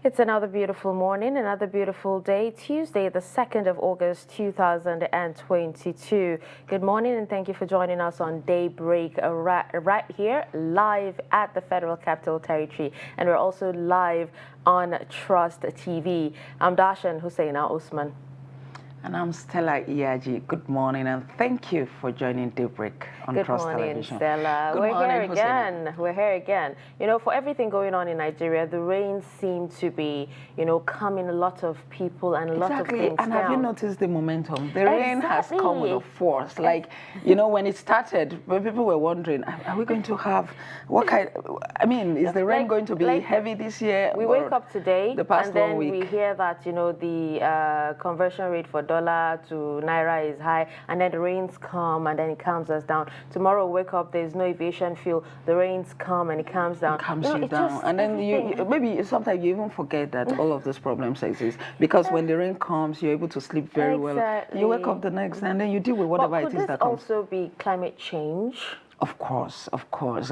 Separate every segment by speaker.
Speaker 1: It's another beautiful morning, another beautiful day, Tuesday, the 2nd of August, 2022. Good morning and thank you for joining us on Daybreak right here, live at the Federal Capital Territory. And we're also live on Trust TV. I'm Dashan Husseina Usman.
Speaker 2: And I'm Stella Iyaji. Good morning and thank you for joining Daybreak on Trust Television.
Speaker 1: Good morning, Stella. We're here again. We're here again. You know, for everything going on in Nigeria, the rains seem to be, calming a lot of people and a lot of things
Speaker 2: And
Speaker 1: down.
Speaker 2: have you noticed the momentum? The rain has come with a force. Like, when it started, when people were wondering, are we going to have, what kind, is the rain going to be heavy this year?
Speaker 1: We wake up today
Speaker 2: the past
Speaker 1: and then
Speaker 2: 1 week.
Speaker 1: we hear that, the conversion rate for dollar to naira is high, and then the rains come and then it calms us down. Tomorrow wake up, there's no aviation fuel, the rains come and it calms down.
Speaker 2: It calms you down. And then maybe sometimes you even forget that all of those problems exist, because when the rain comes, you're able to sleep very well. You wake up the next and then you deal with whatever it is that comes.
Speaker 1: Could this also be climate change?
Speaker 2: Of course, of course.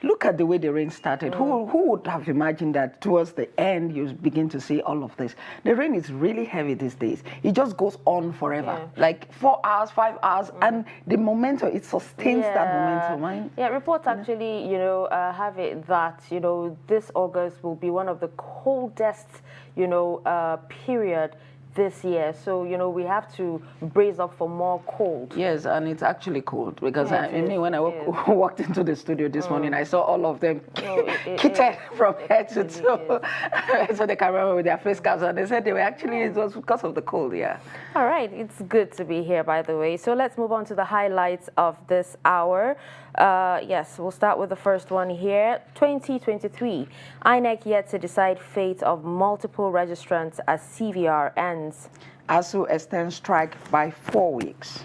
Speaker 2: Look at the way the rain started. Who would have imagined that towards the end you begin to see all of this? The rain is really heavy these days. It just goes on forever, like 4 hours, 5 hours, and the momentum, it sustains that momentum. Right?
Speaker 1: Yeah, reports actually, have it that, this August will be one of the coldest, period this year. So, we have to brace up for more cold.
Speaker 2: Yes, and it's actually cold because when I walked into the studio this morning, I saw all of them kitted from head to toe. So the camera with their face caps, and they said it was because of the cold,
Speaker 1: All right, it's good to be here, by the way. So let's move on to the highlights of this hour. Yes, we'll start with the first one here. 2023, INEC yet to decide fate of multiple registrants as CVR ends.
Speaker 2: ASU extends strike by 4 weeks.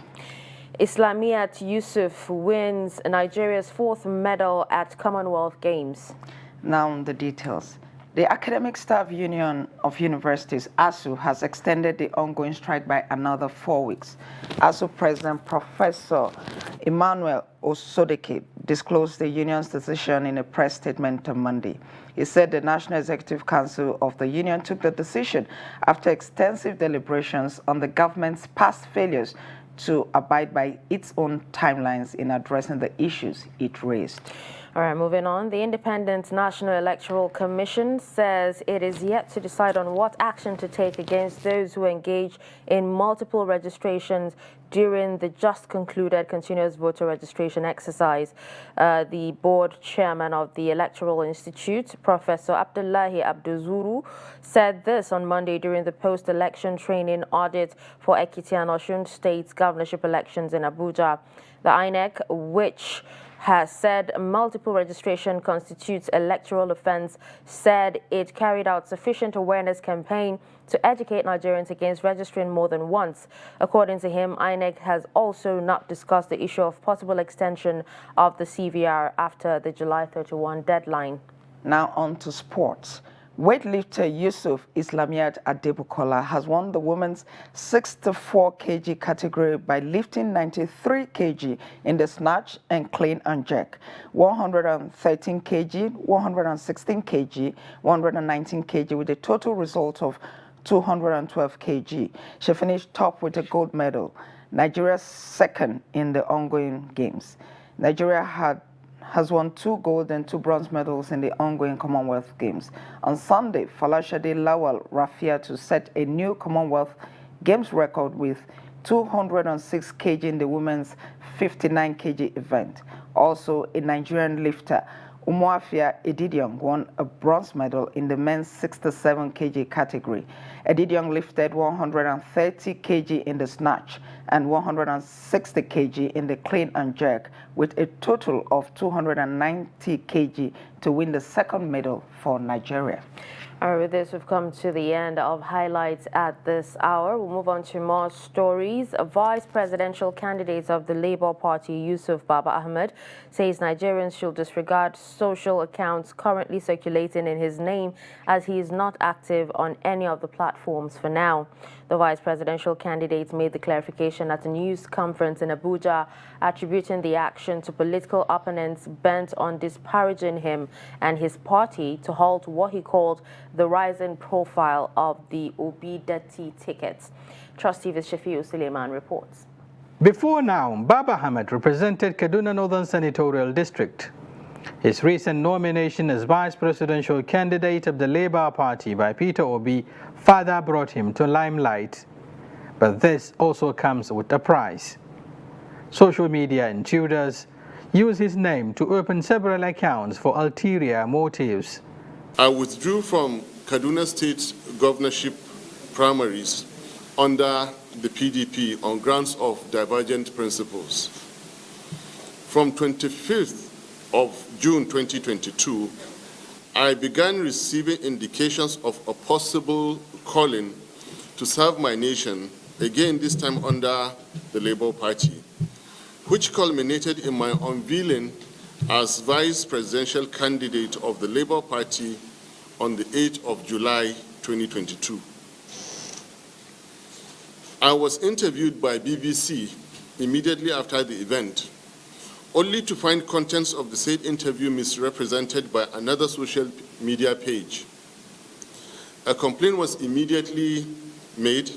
Speaker 1: Islamiyat Yusuf wins Nigeria's 4th medal at Commonwealth Games.
Speaker 2: Now the details. The Academic Staff Union of Universities, ASU, has extended the ongoing strike by another 4 weeks. ASU President Professor Emmanuel Osodeke disclosed the union's decision in a press statement on Monday. He said the National Executive Council of the union took the decision after extensive deliberations on the government's past failures to abide by its own timelines in addressing the issues it raised.
Speaker 1: All right, moving on. The Independent National Electoral Commission says it is yet to decide on what action to take against those who engage in multiple registrations during the just concluded continuous voter registration exercise. The board chairman of the Electoral Institute, Professor Abdullahi Abduzuru, said this on Monday during the post-election training audit for Ekiti and Osun State's governorship elections in Abuja. The INEC, which has said multiple registration constitutes electoral offense, said it carried out sufficient awareness campaign to educate Nigerians against registering more than once. According to him, INEC has also not discussed the issue of possible extension of the CVR after the July 31 deadline.
Speaker 2: Now on to sports. Weightlifter Yusuf Islamiyat Adebukola has won the women's 64 kg category by lifting 93 kg in the snatch and clean and jerk, 113 kg, 116 kg, 119 kg with a total result of 212 kg. She finished top with a gold medal, Nigeria's second in the ongoing games. Nigeria has won 2 gold and 2 bronze medals in the ongoing Commonwealth Games. On Sunday, Falashade Lawal Rafia to set a new Commonwealth Games record with 206 kg in the women's 59 kg event. Also, a Nigerian lifter, Umuafia Edidiong, won a bronze medal in the men's 67 kg category. Edidiong lifted 130 kg in the snatch and 160 kg in the clean and jerk, with a total of 290 kg to win the second medal for Nigeria.
Speaker 1: All right, with this, we've come to the end of highlights at this hour. We'll move on to more stories. Vice presidential candidate of the Labour Party, Yusuf Baba Ahmed, says Nigerians should disregard social accounts currently circulating in his name, as he is not active on any of the platforms for now. The vice presidential candidate made the clarification at a news conference in Abuja, attributing the action to political opponents bent on disparaging him and his party to halt what he called the rising profile of the Obidati tickets. Trust TV's Shafiu Suleiman reports.
Speaker 3: Before now, Baba Ahmed represented Kaduna Northern Senatorial District. His recent nomination as vice presidential candidate of the Labour Party by Peter Obi further brought him to limelight. But this also comes with a price. Social media intruders use his name to open several accounts for ulterior motives.
Speaker 4: I withdrew from Kaduna State governorship primaries under the PDP on grounds of divergent principles. From 25th of June 2022, I began receiving indications of a possible calling to serve my nation, again this time under the Labour Party, which culminated in my unveiling as vice presidential candidate of the Labour Party on the 8th of July 2022. I was interviewed by BBC immediately after the event, only to find contents of the said interview misrepresented by another social media page. A complaint was immediately made,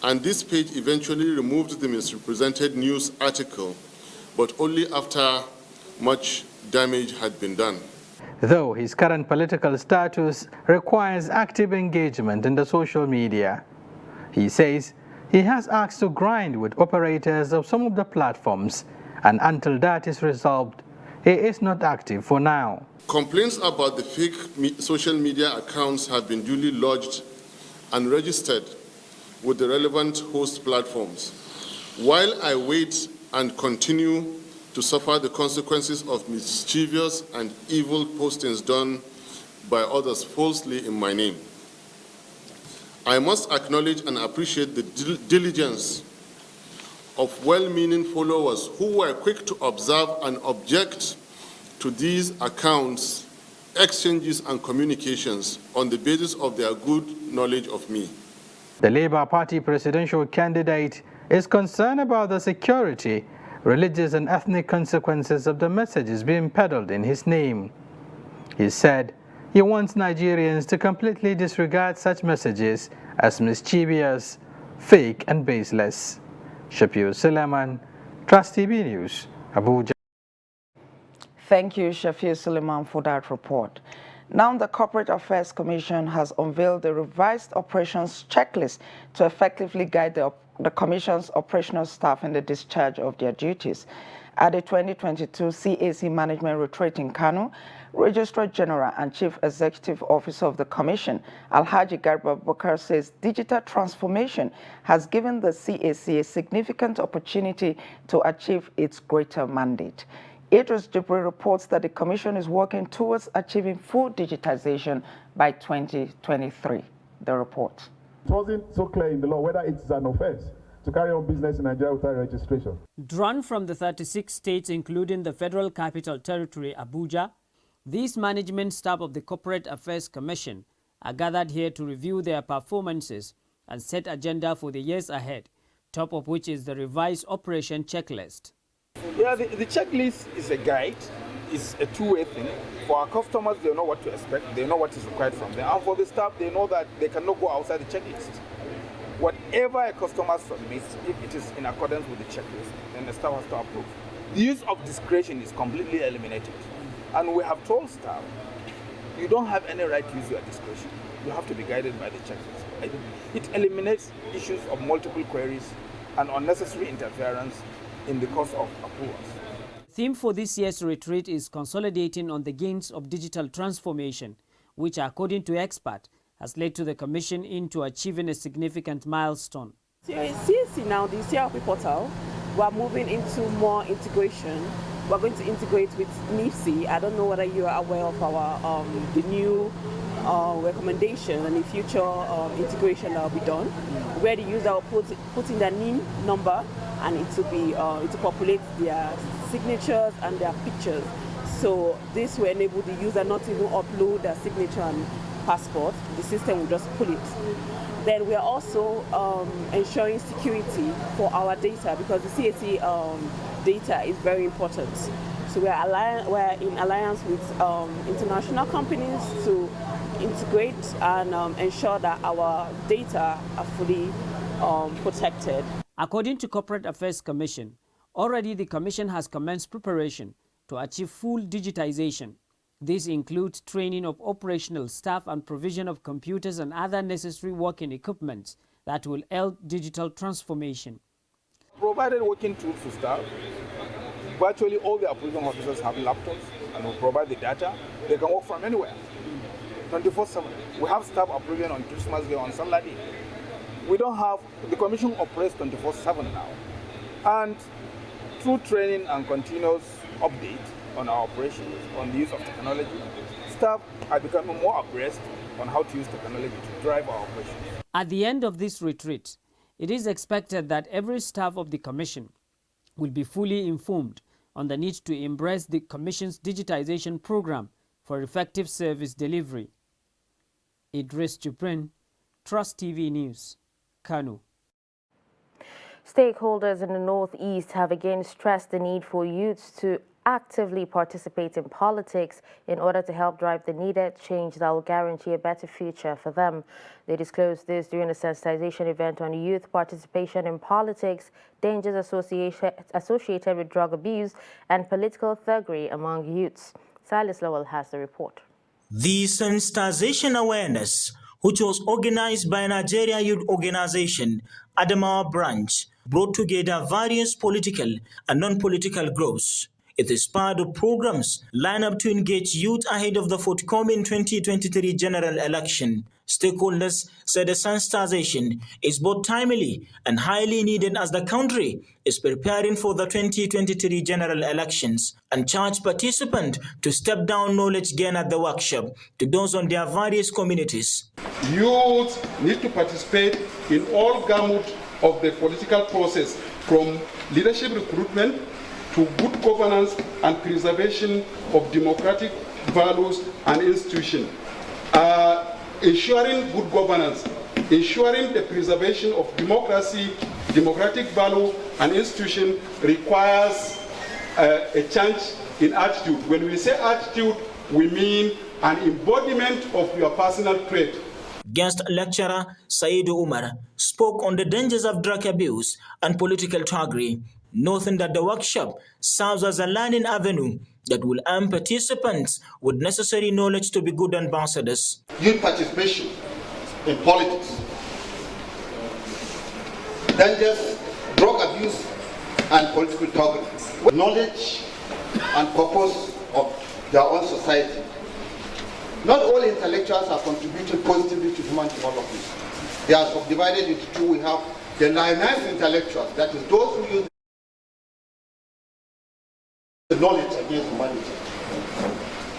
Speaker 4: and this page eventually removed the misrepresented news article, but only after much damage had been done.
Speaker 3: Though his current political status requires active engagement in the social media, he says he has asked to grind with operators of some of the platforms, and until that is resolved, he is not active for now.
Speaker 4: Complaints about the fake social media accounts have been duly lodged and registered with the relevant host platforms. While I wait and continue to suffer the consequences of mischievous and evil postings done by others falsely in my name, I must acknowledge and appreciate the diligence of well-meaning followers who were quick to observe and object to these accounts, exchanges, and communications on the basis of their good knowledge of me.
Speaker 3: The Labour Party presidential candidate is concerned about the security, religious, and ethnic consequences of the messages being peddled in his name. He said he wants Nigerians to completely disregard such messages as mischievous, fake, and baseless. Shafiu Suleiman, Trust TV News, Abuja.
Speaker 2: Thank you, Shafiu Suleiman, for that report. Now, the Corporate Affairs Commission has unveiled the revised operations checklist to effectively guide the Commission's operational staff in the discharge of their duties. At the 2022 CAC Management Retreat in Kano, Registrar General and Chief Executive Officer of the Commission, Alhaji Garba Bukar, says digital transformation has given the CAC a significant opportunity to achieve its greater mandate. Idris Jibril reports that the Commission is working towards achieving full digitization by 2023. The report.
Speaker 5: It wasn't so clear in the law whether it's an offense to carry on business in Nigeria without registration.
Speaker 6: Drawn from the 36 states, including the Federal Capital Territory, Abuja, these management staff of the Corporate Affairs Commission are gathered here to review their performances and set agenda for the years ahead, top of which is the revised operation checklist.
Speaker 7: Yeah, the checklist is a guide. It's a two-way thing. For our customers, they know what to expect. They know what is required from them. And for the staff, they know that they cannot go outside the checklist. Whatever a customer submits, if it is in accordance with the checklist, then the staff has to approve. The use of discretion is completely eliminated. And we have told staff, you don't have any right to use your discretion. You have to be guided by the checklist. It eliminates issues of multiple queries and unnecessary interference in the course of approvals.
Speaker 6: The theme for this year's retreat is consolidating on the gains of digital transformation, which, according to experts, has led to the Commission into achieving a significant milestone.
Speaker 8: So in CAC now, the CRP portal, we are moving into more integration. We're going to integrate with NIPSI. I don't know whether you are aware of our the new recommendation and the future integration that will be done, where the user will put in their NIN number and it will be to populate their signatures and their pictures. So this will enable the user not to even upload their signature and passport. The system will just pull it. Then we are also ensuring security for our data, because the CAC data is very important. So we're in alliance with international companies to integrate and ensure that our data are fully protected.
Speaker 6: According to Corporate Affairs Commission, already the Commission has commenced preparation to achieve full digitization. This includes training of operational staff and provision of computers and other necessary working equipment that will help digital transformation.
Speaker 7: Provided working tools to staff. Virtually all the operating officers have laptops and will provide the data. They can work from anywhere, 24/7. We have staff operating on Christmas Day, on Sunday. We don't have, the Commission operates 24/7 now. And through training and continuous update on our operations, on the use of technology, staff are becoming more abreast on how to use technology to drive our operations.
Speaker 6: At the end of this retreat, it is expected that every staff of the Commission will be fully informed on the need to embrace the Commission's digitization program for effective service delivery. Idris Jubrin, Trust TV News, Kano.
Speaker 1: Stakeholders in the Northeast have again stressed the need for youths to actively participate in politics in order to help drive the needed change that will guarantee a better future for them. They disclosed this during a sensitization event on youth participation in politics, dangers associated with drug abuse, and political thuggery among youths. Silas Lowell has the report.
Speaker 9: The sensitization awareness, which was organized by Nigeria Youth Organization, Adamawa Branch, brought together various political and non-political groups. It is part of programs lined up to engage youth ahead of the forthcoming 2023 general election. Stakeholders said the sensitization is both timely and highly needed as the country is preparing for the 2023 general elections, and charged participants to step down knowledge gained at the workshop to those on their various communities.
Speaker 10: Youth need to participate in all gamut of the political process, from leadership recruitment to good governance and preservation of democratic values and institutions. Ensuring good governance, ensuring the preservation of democracy, democratic value and institution requires a change in attitude. When we say attitude, we mean an embodiment of your personal trait.
Speaker 9: Guest lecturer Saidu Umar spoke on the dangers of drug abuse and political thuggery, noting that the workshop serves as a learning avenue that will arm participants with necessary knowledge to be good ambassadors.
Speaker 11: Youth participation in politics, dangers, drug abuse, and political thuggery, knowledge and purpose of their own society. Not all intellectuals are contributing positively to human development. They are subdivided into two. We have the lionized intellectuals, that is those who use the knowledge against humanity.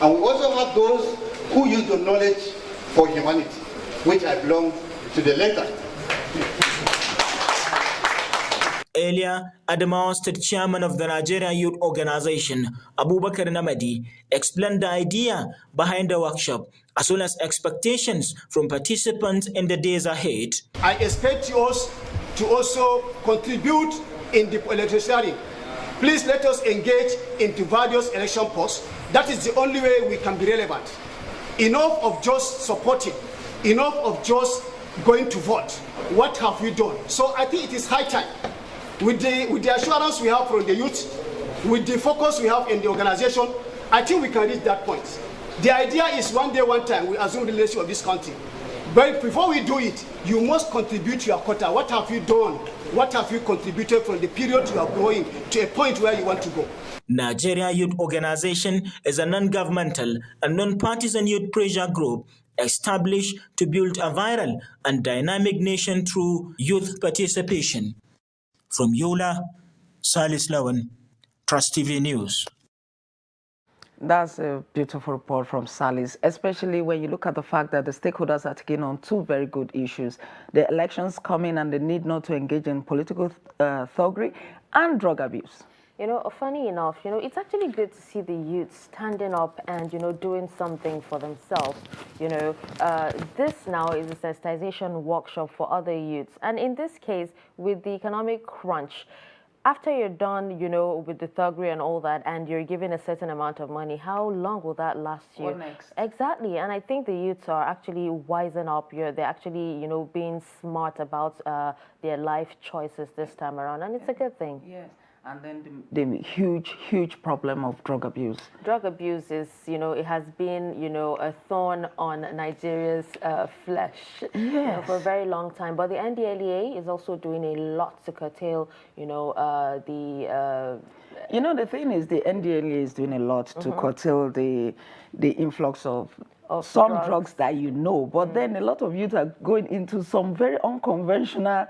Speaker 11: And we also have those who use the knowledge for humanity, which I belong to the latter.
Speaker 9: Earlier, Adamawa State Chairman of the Nigeria Youth Organization, Abubakar Namadi, explained the idea behind the workshop, as well as expectations from participants in the days ahead.
Speaker 12: I expect us to also contribute in the electioneering. Please let us engage into various election posts. That is the only way we can be relevant. Enough of just supporting, enough of just going to vote. What have we done? So I think it is high time. With the assurance we have from the youth, with the focus we have in the organization, I think we can reach that point. The idea is one day, one time, we assume the leadership of this country. But before we do it, you must contribute your quota. What have you done? What have you contributed from the period you are going to a point where you want to go?
Speaker 9: Nigeria Youth Organization is a non-governmental and non-partisan youth pressure group established to build a viral and dynamic nation through youth participation. From Yola, Salis Lawan, Trust TV News.
Speaker 2: That's a beautiful report from Salis, especially when you look at the fact that the stakeholders are taking on two very good issues: the elections coming and the need not to engage in political thuggery and drug abuse.
Speaker 1: You know, funny enough, you know, it's actually good to see the youth standing up and, you know, doing something for themselves. You know, this now is a sensitization workshop for other youths. And in this case, with the economic crunch, After you're done, with the thuggery and all that, and you're given a certain amount of money, how long will that last you?
Speaker 2: What next?
Speaker 1: Exactly, and I think the youths are actually wising up. They're actually, being smart about their life choices this time around, and it's a good thing.
Speaker 2: Yes. And then the huge problem of drug abuse.
Speaker 1: Drug abuse is, it has been, a thorn on Nigeria's flesh for a very long time. But the NDLEA is also doing a lot to curtail, the...
Speaker 2: the thing is, the NDLEA is doing a lot to curtail the influx of some drugs that but then a lot of youth are going into some very unconventional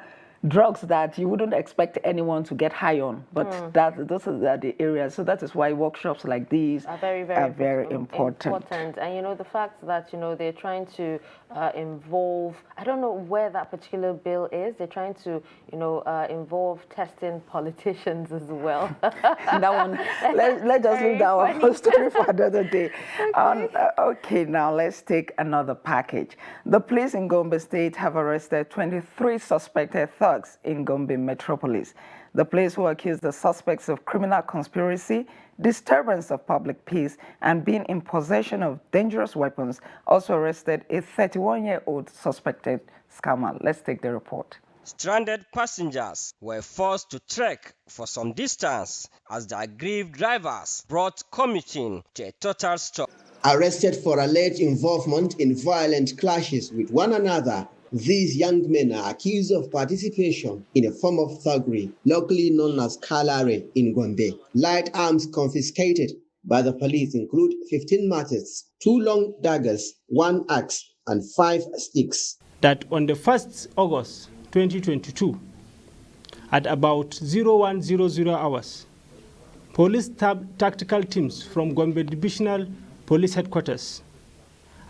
Speaker 2: drugs that you wouldn't expect anyone to get high on, but those are the areas. So that is why workshops like these
Speaker 1: are very important. And the fact that they're trying to involve, I don't know where that particular bill is. They're trying to involve testing politicians as well.
Speaker 2: That one, let's just leave that one for story for another day. Okay, now let's take another package. The police in Gombe State have arrested 23 suspected thugs in Gombe metropolis. The police who accused the suspects of criminal conspiracy, disturbance of public peace, and being in possession of dangerous weapons also arrested a 31-year-old suspected scammer. Let's take the report.
Speaker 13: Stranded passengers were forced to trek for some distance as the aggrieved drivers brought commuting to a total stop.
Speaker 14: Arrested for alleged involvement in violent clashes with one another, these young men are accused of participation in a form of thuggery, locally known as kalare in Gombe. Light arms confiscated by the police include 15 machetes, 2 long daggers, 1 axe, and 5 sticks.
Speaker 15: That on the 1st August 2022, at about 0100 hours, police tactical teams from Gombe Divisional Police Headquarters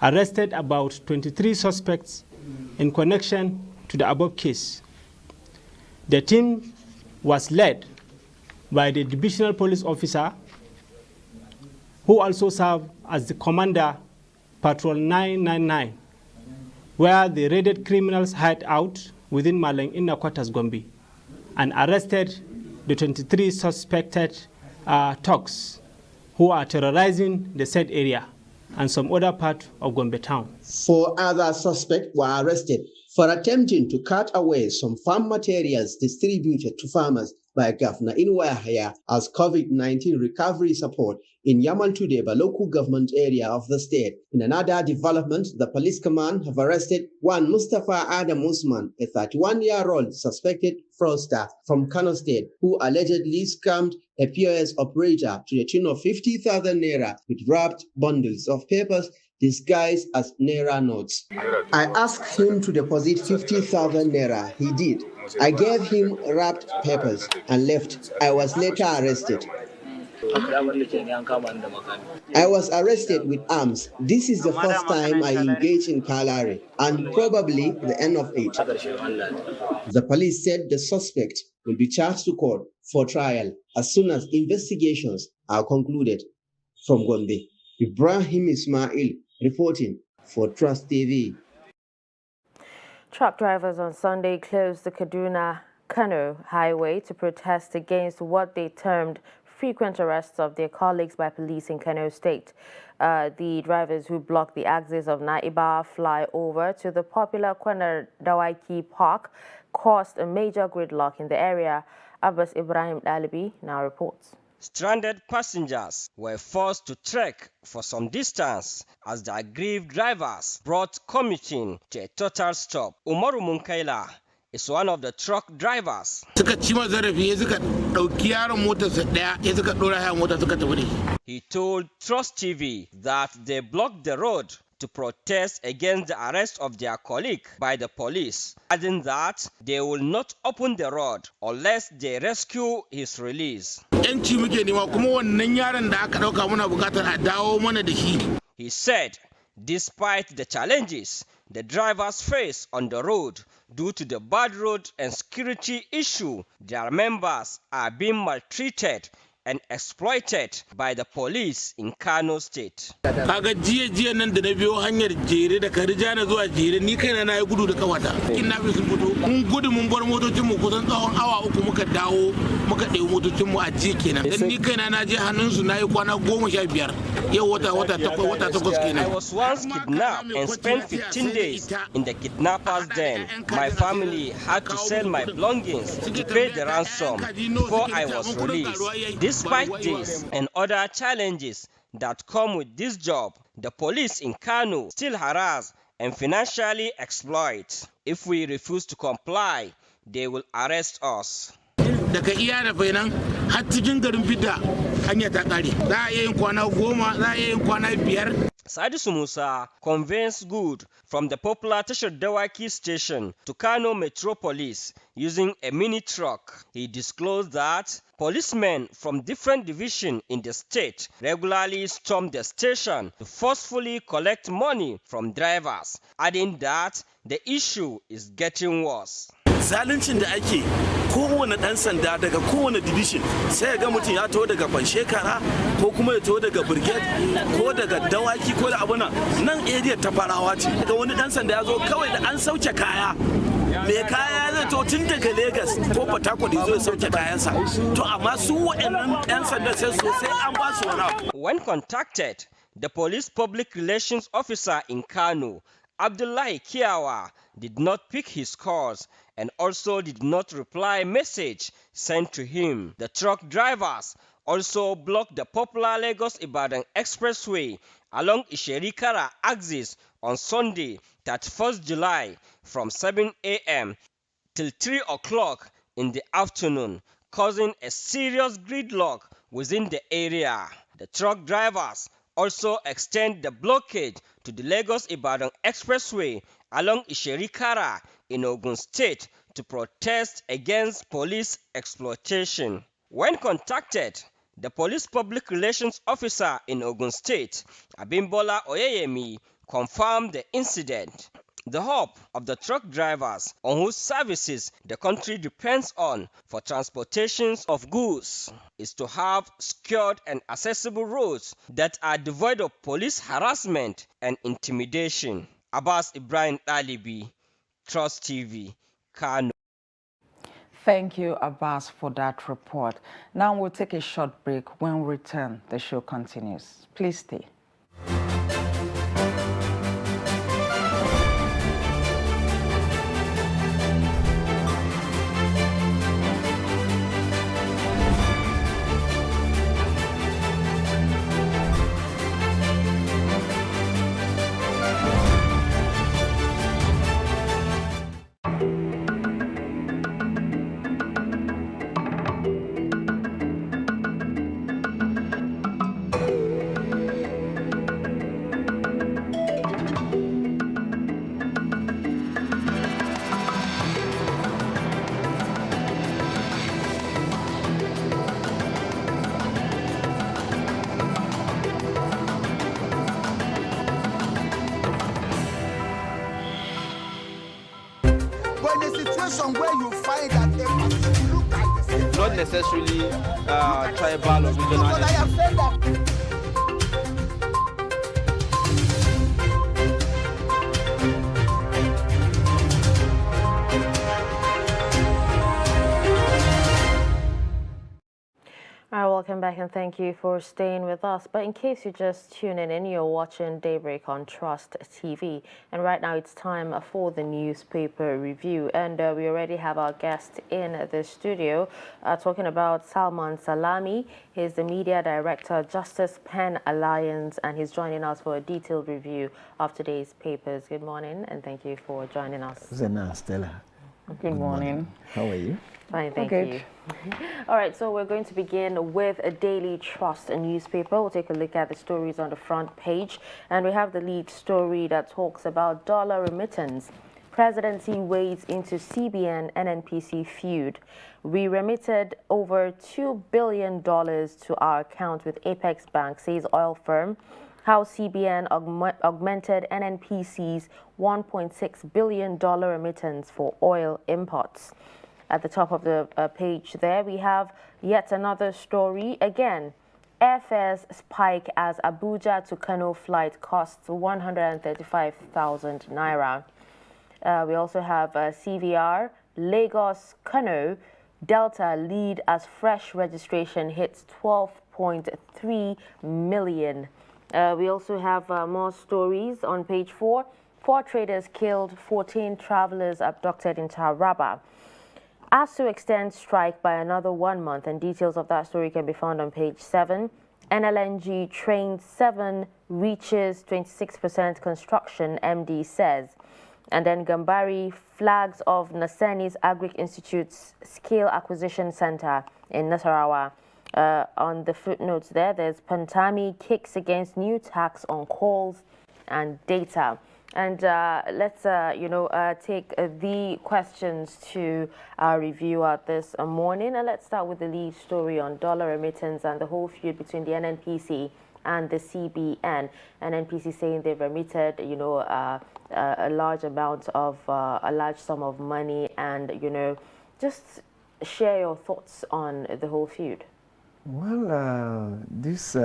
Speaker 15: arrested about 23 suspects in connection to the above case. The team was led by the divisional police officer, who also served as the commander, Patrol 999, where they raided criminals' hideout within Maleng Inner Quarters, Gombe, and arrested the 23 suspected thugs who are terrorizing the said area and some other part of Gombe town.
Speaker 14: 4 other suspects were arrested for attempting to cut away some farm materials distributed to farmers by Governor Inwaya as COVID-19 recovery support in Yamaltudeba local government area of the state. In another development, the police command have arrested one Mustafa Adam Usman, a 31-year-old suspected fraudster from Kano State, who allegedly scammed a POS operator to the tune of 50,000 naira with wrapped bundles of papers disguised as naira notes. I asked him to deposit 50,000 naira. He did. I gave him wrapped papers and left. I was later arrested. I was arrested with arms. This is the first time I engage in kalare and probably the end of it. The police said the suspect will be charged to court for trial as soon as investigations are concluded. From Gombe, Ibrahim Ismail reporting for Trust TV.
Speaker 1: Truck drivers on Sunday closed the Kaduna-Kano highway to protest against what they termed frequent arrests of their colleagues by police in Kano State. The drivers who blocked the axis of Naiba flyover to the popular Kwana Dawaki Park caused a major gridlock in the area. Abbas Ibrahim Dalibi now reports.
Speaker 13: Stranded passengers were forced to trek for some distance as the aggrieved drivers brought commuting to a total stop. Umaru Munkaila is one of the truck drivers. He told Trust TV that they blocked the road to protest against the arrest of their colleague by the police, adding that they will not open the road unless they rescue his release. He said, despite the challenges the drivers face on the road due to the bad road and security issue, their members are being maltreated and exploited by the police in Kano State.
Speaker 16: Kaga jiya nan da na biyo hanyar jere da Karijana zuwa jere ni kaina na yi gudu da kawata. Kidnappers sun fito. Mun gudu mun bar motocin mu kusan tsawon awa uku muka dawo muka ɗebi motocin mu a jiya kenan. Dan ni kaina na je hannun su na yi kwana 15. Yau wata takwas kenan.
Speaker 13: I was once kidnapped and spent 15 days in the kidnappers' den. My family had to sell my belongings to pay the ransom before I was released. Despite this and other challenges that come with this job, the police in Kano still harass and financially exploit. If we refuse to comply, they will arrest us.
Speaker 16: Daga iya da fainan har cikin garin Bidda hanya ta kare. Za a iya yin kwana 10, za a iya yin kwana 5.
Speaker 13: Sadisu Musa conveys good from the popular Tashar Dawaki station to Kano Metropolis using a mini truck. He disclosed that policemen from different divisions in the state regularly storm the station to forcefully collect money from drivers, adding that the issue is getting worse.
Speaker 17: Zaluncin da ake kowane ɗan sanda daga kowane division sai ga mutum ya taho daga Banshekara ko kuma ya taho daga Brigade ko daga Dawaki ko da abuna nan area ta Farawa ce. Daga wani ɗan sanda ya zo kawai da an sauke kaya. Me kaya zai to tun daga Lagos ko Port Harcourt zo ya sauke kayansa. To amma su waɗannan ɗan sanda sai an ba su wani abu.
Speaker 13: When contacted, the police public relations officer in Kano, Abdullahi Kiyawa, did not pick his calls and also did not reply message sent to him. The truck drivers also blocked the popular Lagos-Ibadan Expressway along Isherikara axis on Sunday, 31st July from 7 a.m. till 3 o'clock in the afternoon, causing a serious gridlock within the area. The truck drivers also extend the blockade to the Lagos-Ibadan Expressway along Isherikara in Ogun State to protest against police exploitation. When contacted, the police public relations officer in Ogun State, Abimbola Oyeyemi, confirmed the incident. The hope of the truck drivers on whose services the country depends on for transportations of goods is to have secured and accessible roads that are devoid of police harassment and intimidation. Abbas Ibrahim Alibi, Trust TV, Kano.
Speaker 2: Thank you, Abbas, for that report. Now we'll take a short break. When we return, the show continues. Please stay.
Speaker 18: Where you find that they look like the same.
Speaker 7: Not necessarily tribal or regional.
Speaker 18: But I have said that.
Speaker 1: All right, welcome back and thank you for staying with us. But in case you're just tuning in, you're watching Daybreak on Trust TV. And right now it's time for the newspaper review. And we already have our guest in the studio talking about Salman Salami. He's the media director, Justice Pen Alliance, and he's joining us for a detailed review of today's papers. Good morning and thank you for joining us.
Speaker 19: Zena, Stella.
Speaker 2: Good morning.
Speaker 19: How are you?
Speaker 1: Fine, thank you. All right, so we're going to begin with a Daily Trust newspaper. We'll take a look at the stories on the front page. And we have the lead story that talks about dollar remittance. Presidency wades into CBN NNPC feud. We remitted over $2 billion to our account with Apex Bank, says oil firm. How CBN augmented NNPC's $1.6 billion remittance for oil imports. at the top of the page there, we have yet another story. Again, airfares spike as Abuja to Kano flight costs 135,000 naira. We also have CVR, Lagos, Kano, Delta lead as fresh registration hits 12.3 million. We also have more stories on page 4. 4 traders killed, 14 travelers abducted in Taraba. ASU extends strike by another 1 month, and details of that story can be found on page 7. NLNG train 7 reaches 26% construction, MD says. And then Gambari flags of Naseni's Agric Institute's Scale Acquisition Center in Nasarawa. On the footnotes there, there's Pantami kicks against new tax on calls and data. And let's, take the questions to our reviewer this morning. And let's start with the lead story on dollar remittance and the whole feud between the NNPC and the CBN. NNPC saying they've remitted, a large amount of, a large sum of money, and, just share your thoughts on the whole feud.
Speaker 19: Well, this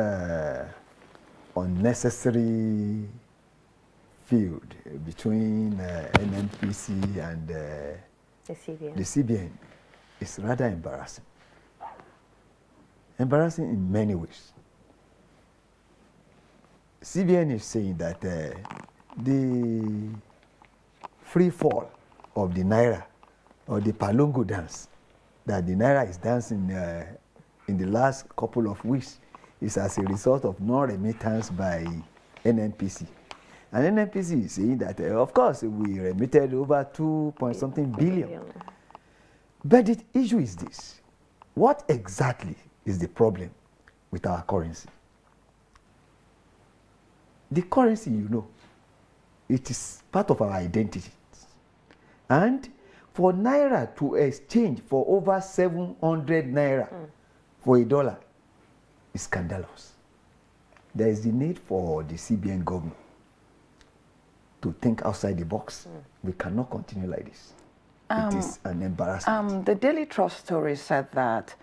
Speaker 19: unnecessary feud between NNPC and the CBN is rather embarrassing. Embarrassing in many ways. CBN is saying that the free fall of the Naira, or the Palungu dance, that the Naira is dancing in the last couple of weeks, is as a result of non-remittance by NNPC. And NNPC is saying that, of course, we remitted over 2-point-something billion. But the issue is this. What exactly is the problem with our currency? The currency, it is part of our identity. And for Naira to exchange for over 700 Naira for $1 is scandalous. There is the need for the CBN government to think outside the box. We cannot continue like this. It is an embarrassment.
Speaker 2: The Daily Trust story said that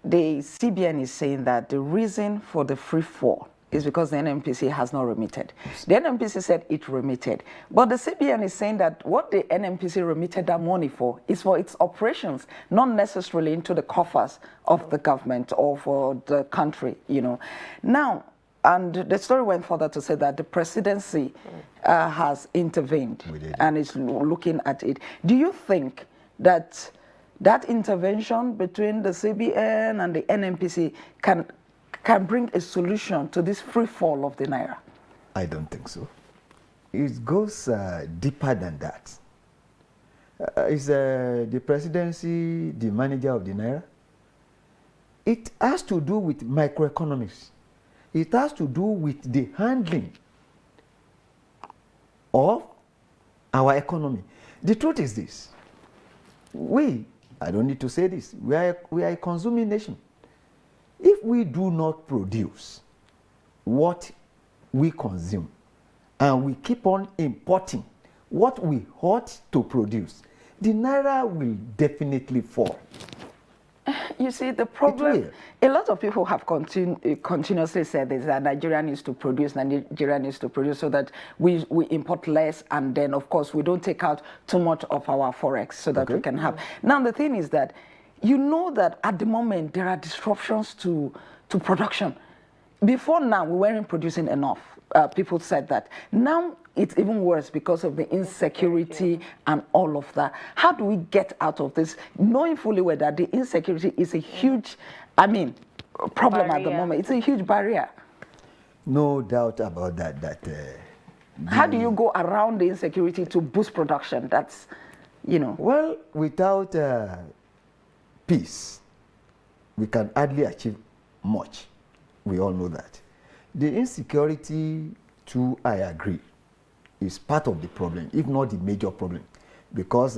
Speaker 2: the CBN is saying that the reason for the free fall is because the NNPC has not remitted. The NNPC said it remitted. But the CBN is saying that what the NNPC remitted that money for is for its operations, not necessarily into the coffers of the government or for the country, Now, and the story went further to say that the presidency has intervened and is looking at it. Do you think that that intervention between the CBN and the NNPC can bring a solution to this free fall of the Naira?
Speaker 19: I don't think so. It goes deeper than that. Is the presidency the manager of the Naira? It has to do with microeconomics. It has to do with the handling of our economy. The truth is this. I don't need to say this, we are a consuming nation. If we do not produce what we consume, and we keep on importing what we ought to produce, the Naira will definitely fall.
Speaker 2: You see, the problem, a lot of people have continuously said this, that Nigeria needs to produce so that we import less, and then, of course, we don't take out too much of our forex so that we can have. Now, the thing is that, that at the moment, there are disruptions to production. Before now, we weren't producing enough. People said that. Now, it's even worse because of the insecurity and all of that. How do we get out of this, knowing fully well that the insecurity is a huge, problem at the moment? It's a huge barrier.
Speaker 19: No doubt about that.
Speaker 2: How do you go around the insecurity to boost production? That's,
Speaker 19: Well, without peace, we can hardly achieve much. We all know that. The insecurity, too, I agree, is part of the problem, if not the major problem. Because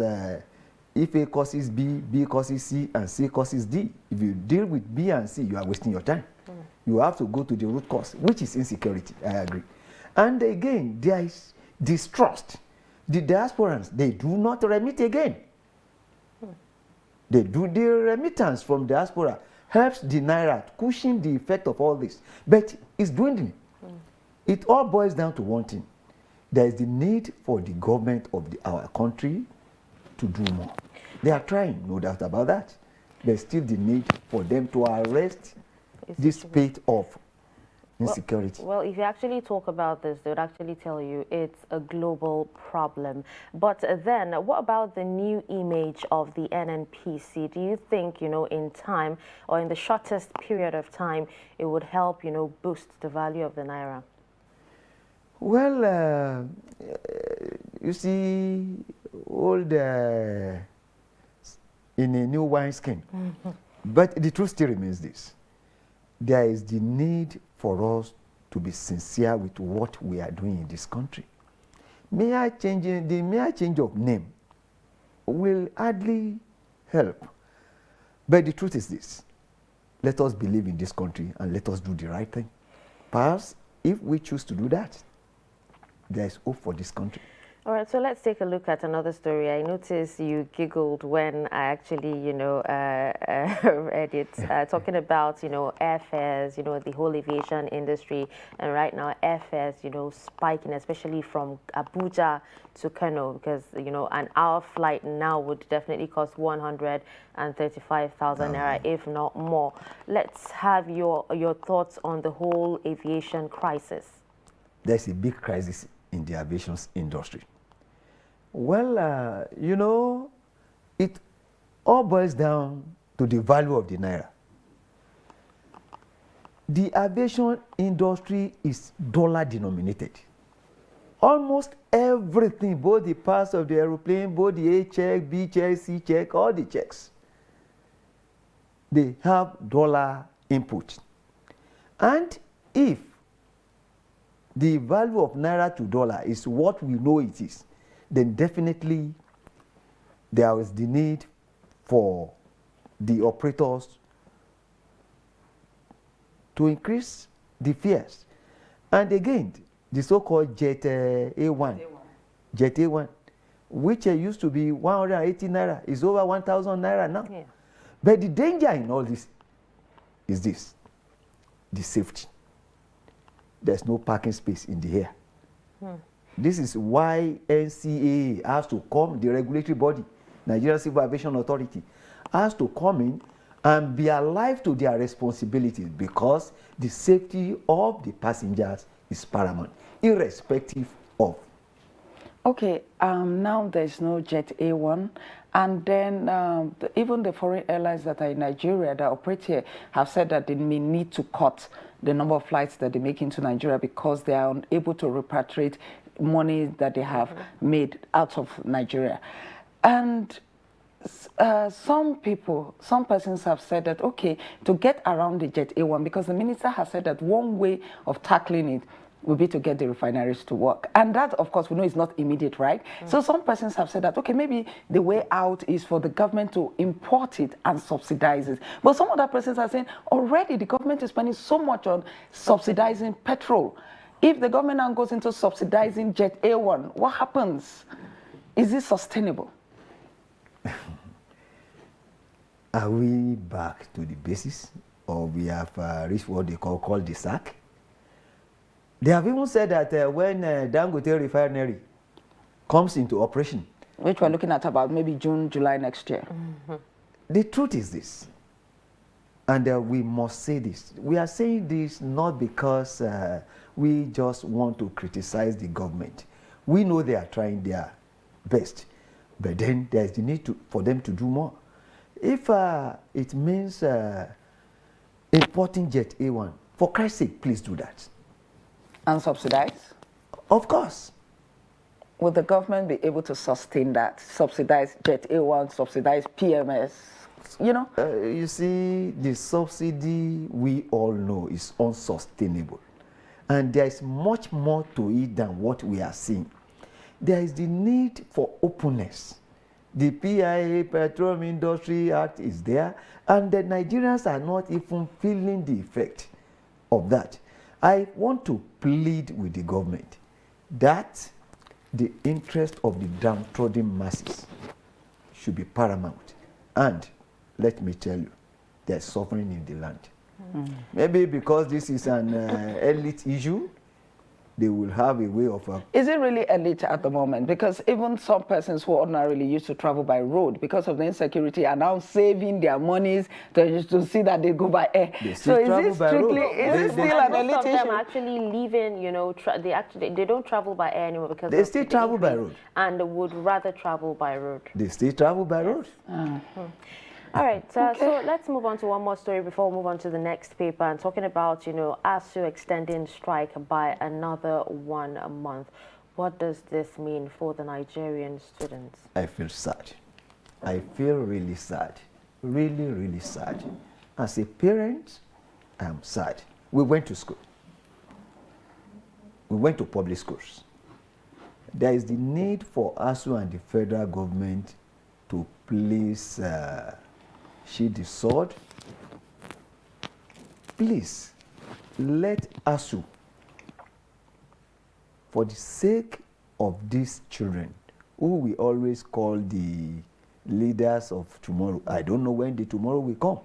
Speaker 19: if A causes B, B causes C, and C causes D, if you deal with B and C, you are wasting your time. You have to go to the root cause, which is insecurity, I agree. And again, there is distrust. The diasporans, they do not remit again. They do the remittance from diaspora, helps the naira cushion the effect of all this. But it's dwindling. It all boils down to one thing. There is the need for the government of our country to do more. They are trying, no doubt about that. There's still the need for them to arrest this spate of insecurity.
Speaker 1: Well, if you actually talk about this, they would actually tell you it's a global problem. But then, what about the new image of the NNPC? Do you think, in time or in the shortest period of time, it would help, boost the value of the naira?
Speaker 19: Well, you see, in a new wineskin. But the truth still remains this. There is the need for us to be sincere with what we are doing in this country. The mere change of name will hardly help. But the truth is this. Let us believe in this country and let us do the right thing. Perhaps if we choose to do that, there is hope for this country.
Speaker 1: All right, so let's take a look at another story. I noticed you giggled when I actually, read it, talking about, airfares, the whole aviation industry. And right now, airfares, spiking, especially from Abuja to Kano, because, an hour flight now would definitely cost 135,000 naira, if not more. Let's have your thoughts on the whole aviation crisis.
Speaker 19: There's a big crisis in the aviation industry. Well, it all boils down to the value of the naira. The aviation industry is dollar denominated. Almost everything, both the parts of the aeroplane, both the A check, B check, C check, all the checks, they have dollar input. And if the value of naira to dollar is what we know it is, then definitely there is the need for the operators to increase the fares. And again, the so-called Jet A1, which used to be 180 naira, is over 1,000 naira now. Yeah. But the danger in all this is this, the safety. There's no parking space in the air. This is why NCAA has to come, the regulatory body, Nigerian Civil Aviation Authority, has to come in and be alive to their responsibilities, because the safety of the passengers is paramount, irrespective of.
Speaker 2: Okay, now there's no Jet A1, and then even the foreign airlines that are in Nigeria that operate here have said that they may need to cut the number of flights that they make into Nigeria because they are unable to repatriate money that they have made out of Nigeria. And some persons have said that, okay, to get around the Jet A1, because the minister has said that one way of tackling it will be to get the refineries to work. And that, of course, we know is not immediate, right? So some persons have said that, okay, maybe the way out is for the government to import it and subsidize it. But some other persons are saying, already the government is spending so much on subsidizing petrol. If the government now goes into subsidizing Jet A1, what happens? Is it sustainable?
Speaker 19: Are we back to the basis, or we have reached what they call the sack? They have even said that when Dangote refinery comes into operation,
Speaker 2: which we're looking at about maybe June, July next year.
Speaker 19: The truth is this, and we must say this. We are saying this not because we just want to criticize the government. We know they are trying their best, but then there is the need for them to do more. If it means importing Jet A1, for Christ's sake, please do that.
Speaker 2: And subsidize?
Speaker 19: Of course.
Speaker 2: Will the government be able to sustain that? Subsidize Jet A1, subsidize PMS,
Speaker 19: You see, the subsidy, we all know, is unsustainable. And there is much more to it than what we are seeing. There is the need for openness. The PIA, Petroleum Industry Act, is there, and the Nigerians are not even feeling the effect of that. I want to plead with the government that the interest of the downtrodden masses should be paramount, and let me tell you, there's suffering in the land. Maybe because this is an elite issue, they will have a way of...
Speaker 2: Is it really elite at the moment? Because even some persons who ordinarily used to travel by road, because of the insecurity, are now saving their monies to see that they go by air. So is it strictly, is it still an elite issue?
Speaker 1: Most of them actually leaving, you know, they don't travel by air anymore because
Speaker 19: they still travel by road.
Speaker 1: And would rather travel by road.
Speaker 19: They still travel by road.
Speaker 1: All right, so let's move on to one more story before we move on to the next paper and talking about, you know, ASU extending strike by another 1 month. What does this mean for the Nigerian students?
Speaker 19: I feel sad. I feel really sad. Really, really sad. As a parent, I am sad. We went to school. We went to public schools. There is the need for ASU and the federal government to please sheathe the sword. Please, let ASU, for the sake of these children, who we always call the leaders of tomorrow. I don't know when the tomorrow will come.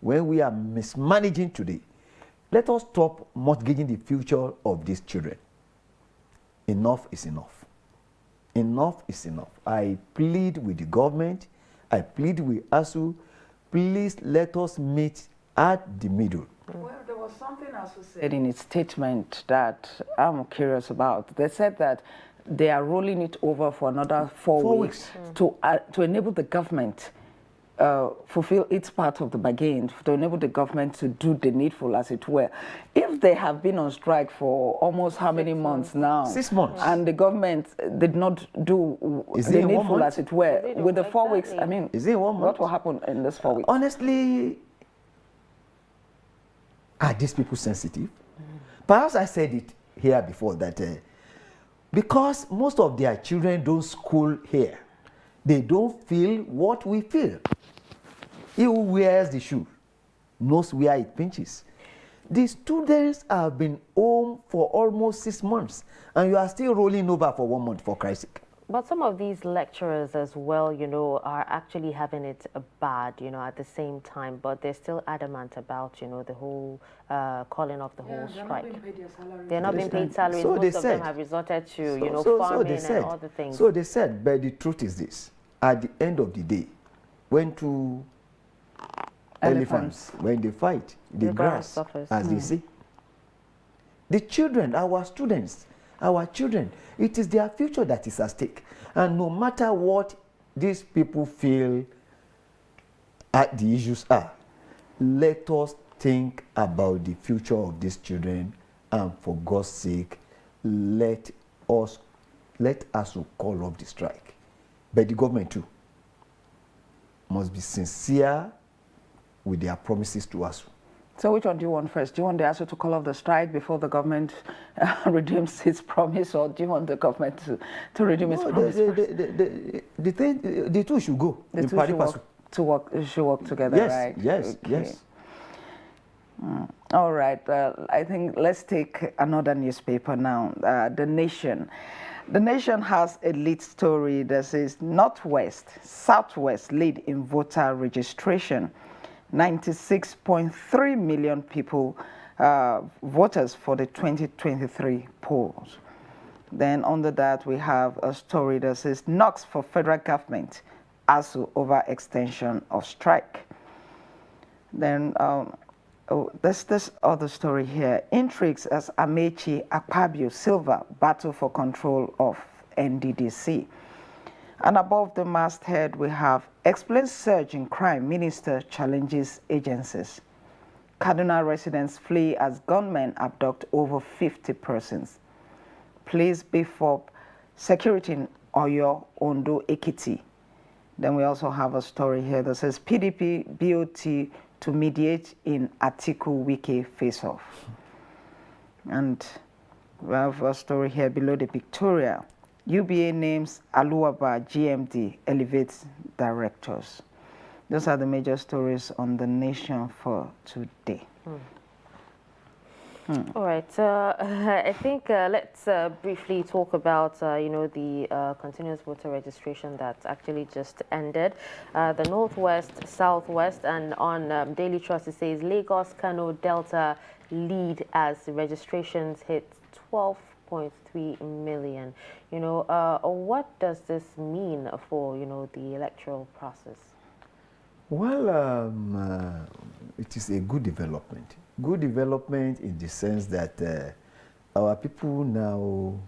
Speaker 19: When we are mismanaging today, let us stop mortgaging the future of these children. Enough is enough. Enough is enough. I plead with the government. I plead with ASU. Please let us meet at the middle.
Speaker 2: Well, there was something ASU said in its statement that I'm curious about. They said that they are rolling it over for another 4 weeks to enable the government fulfill its part of the bargain, to enable the government to do the needful, as it were. If they have been on strike for almost how many months now?
Speaker 19: 6 months.
Speaker 2: And the government did not do the needful, as it were. With the 4 weeks, I mean,
Speaker 19: is it 1 month?
Speaker 2: What will happen in this 4 weeks?
Speaker 19: Honestly, are these people sensitive? Perhaps I said it here before that because most of their children don't school here, they don't feel what we feel. He who wears the shoe knows where it pinches. The students have been home for almost 6 months, and you are still rolling over for 1 month, for Christ's sake.
Speaker 1: But some of these lecturers as well, you know, are actually having it bad, you know, at the same time, but they're still adamant about, you know, the whole calling off the whole strike. They're not being paid salaries.
Speaker 19: So
Speaker 1: most of them have resorted to, you know, farming and other things.
Speaker 19: So they said, but the truth is this. At the end of the day, when two elephants, when they fight, the grass suffers, as they say. The children, our students, our children, it is their future that is at stake. And no matter what these people feel the issues are, let us think about the future of these children, and for God's sake, let us call off the strike. But the government too must be sincere with their promises to us.
Speaker 2: So which one do you want first? Do you want the ASU to call off the strike before the government redeems its promise, or do you want the government to redeem its promise first?
Speaker 19: The two should go.
Speaker 2: The two should work together,
Speaker 19: yes,
Speaker 2: right?
Speaker 19: Yes, okay. Yes.
Speaker 2: All right. I think let's take another newspaper now. The Nation. The Nation has a lead story that says Northwest, Southwest lead in voter registration. 96.3 million people, voters for the 2023 polls. Then under that, we have a story that says knocks for federal government, ASU over extension of strike. Then there's this other story here. Intrigues as Amechi Akpabio Silva battle for control of NDDC. And above the masthead, we have explains surge in crime, minister challenges agencies. Kaduna residents flee as gunmen abduct over 50 persons. Police beef up security in Oyo, Ondo, Ekiti. Then we also have a story here that says PDP BOT to mediate in Atiku Wike face-off. And we have a story here below the pictorial. UBA names Aluaba GMD elevates directors. Those are the major stories on The Nation for today.
Speaker 1: All right. I think let's briefly talk about, the continuous voter registration that actually just ended. The Northwest, Southwest, and on Daily Trust it says Lagos, Kano, Delta lead as the registrations hit 12.3 million. What does this mean for, the electoral process?
Speaker 19: Well, it is a good development. Good development in the sense that our people now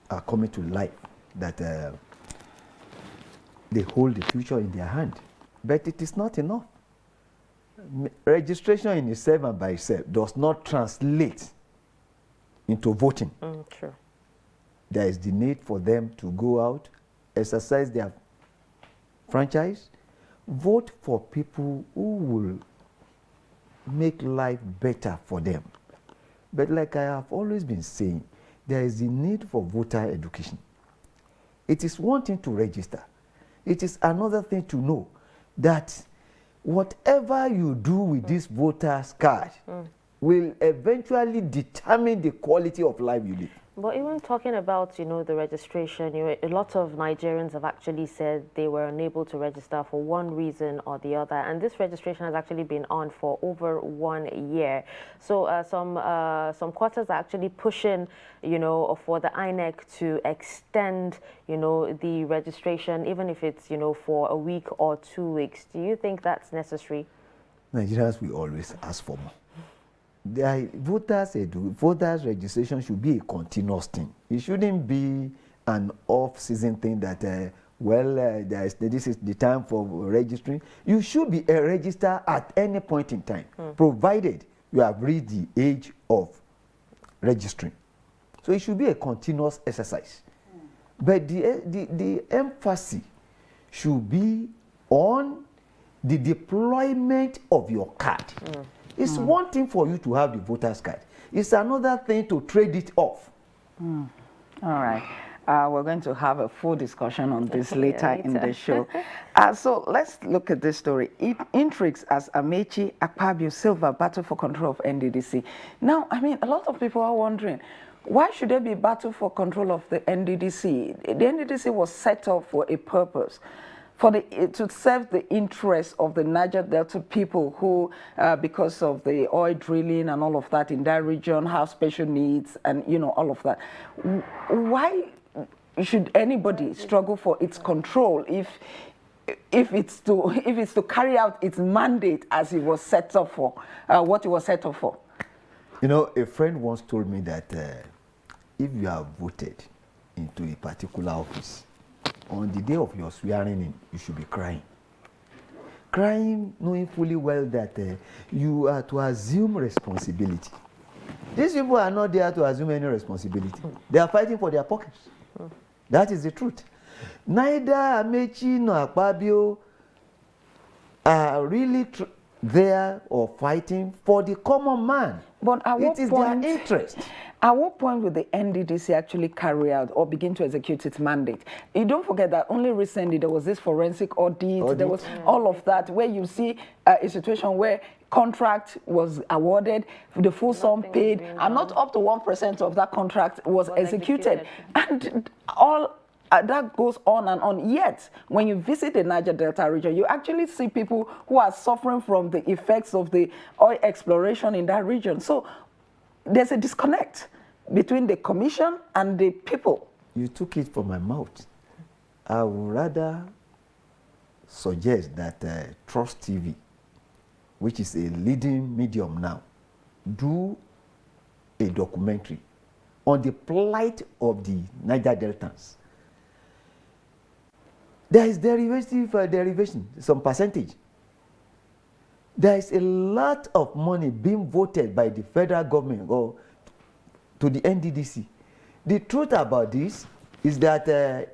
Speaker 19: are coming to life, that they hold the future in their hand. But it is not enough. Registration in itself and by itself does not translate into voting.
Speaker 1: True.
Speaker 19: There is the need for them to go out, exercise their franchise, vote for people who will make life better for them. But like I have always been saying, there is the need for voter education. It is one thing to register. It is another thing to know that whatever you do with this voter's card will eventually determine the quality of life you live.
Speaker 1: But even talking about, the registration, a lot of Nigerians have actually said they were unable to register for one reason or the other. And this registration has actually been on for over 1 year. So some quarters are actually pushing, for the INEC to extend, the registration, even if it's, for a week or 2 weeks. Do you think that's necessary?
Speaker 19: Nigerians will always ask for more. Voters registration should be a continuous thing. It shouldn't be an off-season thing that, this is the time for registering. You should be a register at any point in time, provided you have reached the age of registering. So it should be a continuous exercise. But the emphasis should be on the deployment of your card. It's one thing for you to have the voter's card. It's another thing to trade it off.
Speaker 2: All right. We're going to have a full discussion on this later in the show. So let's look at this story. It intrigues as Amechi Akpabio Silva battle for control of NDDC. Now, a lot of people are wondering, why should there be battle for control of the NDDC? The NDDC was set up for a purpose. To serve the interests of the Niger Delta people who, because of the oil drilling and all of that in that region, have special needs and, all of that. Why should anybody struggle for its control if it's to carry out its mandate as it was set up for, what it was set up for?
Speaker 19: A friend once told me that if you are voted into a particular office, on the day of your swearing in, you should be crying. Crying, knowing fully well that you are to assume responsibility. These people are not there to assume any responsibility. They are fighting for their pockets. That is the truth. Neither Amechi nor Akpabio are really there or fighting for the common man.
Speaker 2: But
Speaker 19: it is their interest.
Speaker 2: At what point will the NDDC actually carry out or begin to execute its mandate? You don't forget that only recently there was this forensic audit. There was all of that, where you see a situation where contract was awarded, the full sum paid, and not up to 1% of that contract was executed. And all that goes on and on. Yet, when you visit the Niger Delta region, you actually see people who are suffering from the effects of the oil exploration in that region. So there's a disconnect between the commission and the people.
Speaker 19: You took it from my mouth. I would rather suggest that Trust TV, which is a leading medium now, do a documentary on the plight of the Niger Deltans. There is derivation, some percentage. There is a lot of money being voted by the federal government or to the NDDC. The truth about this is that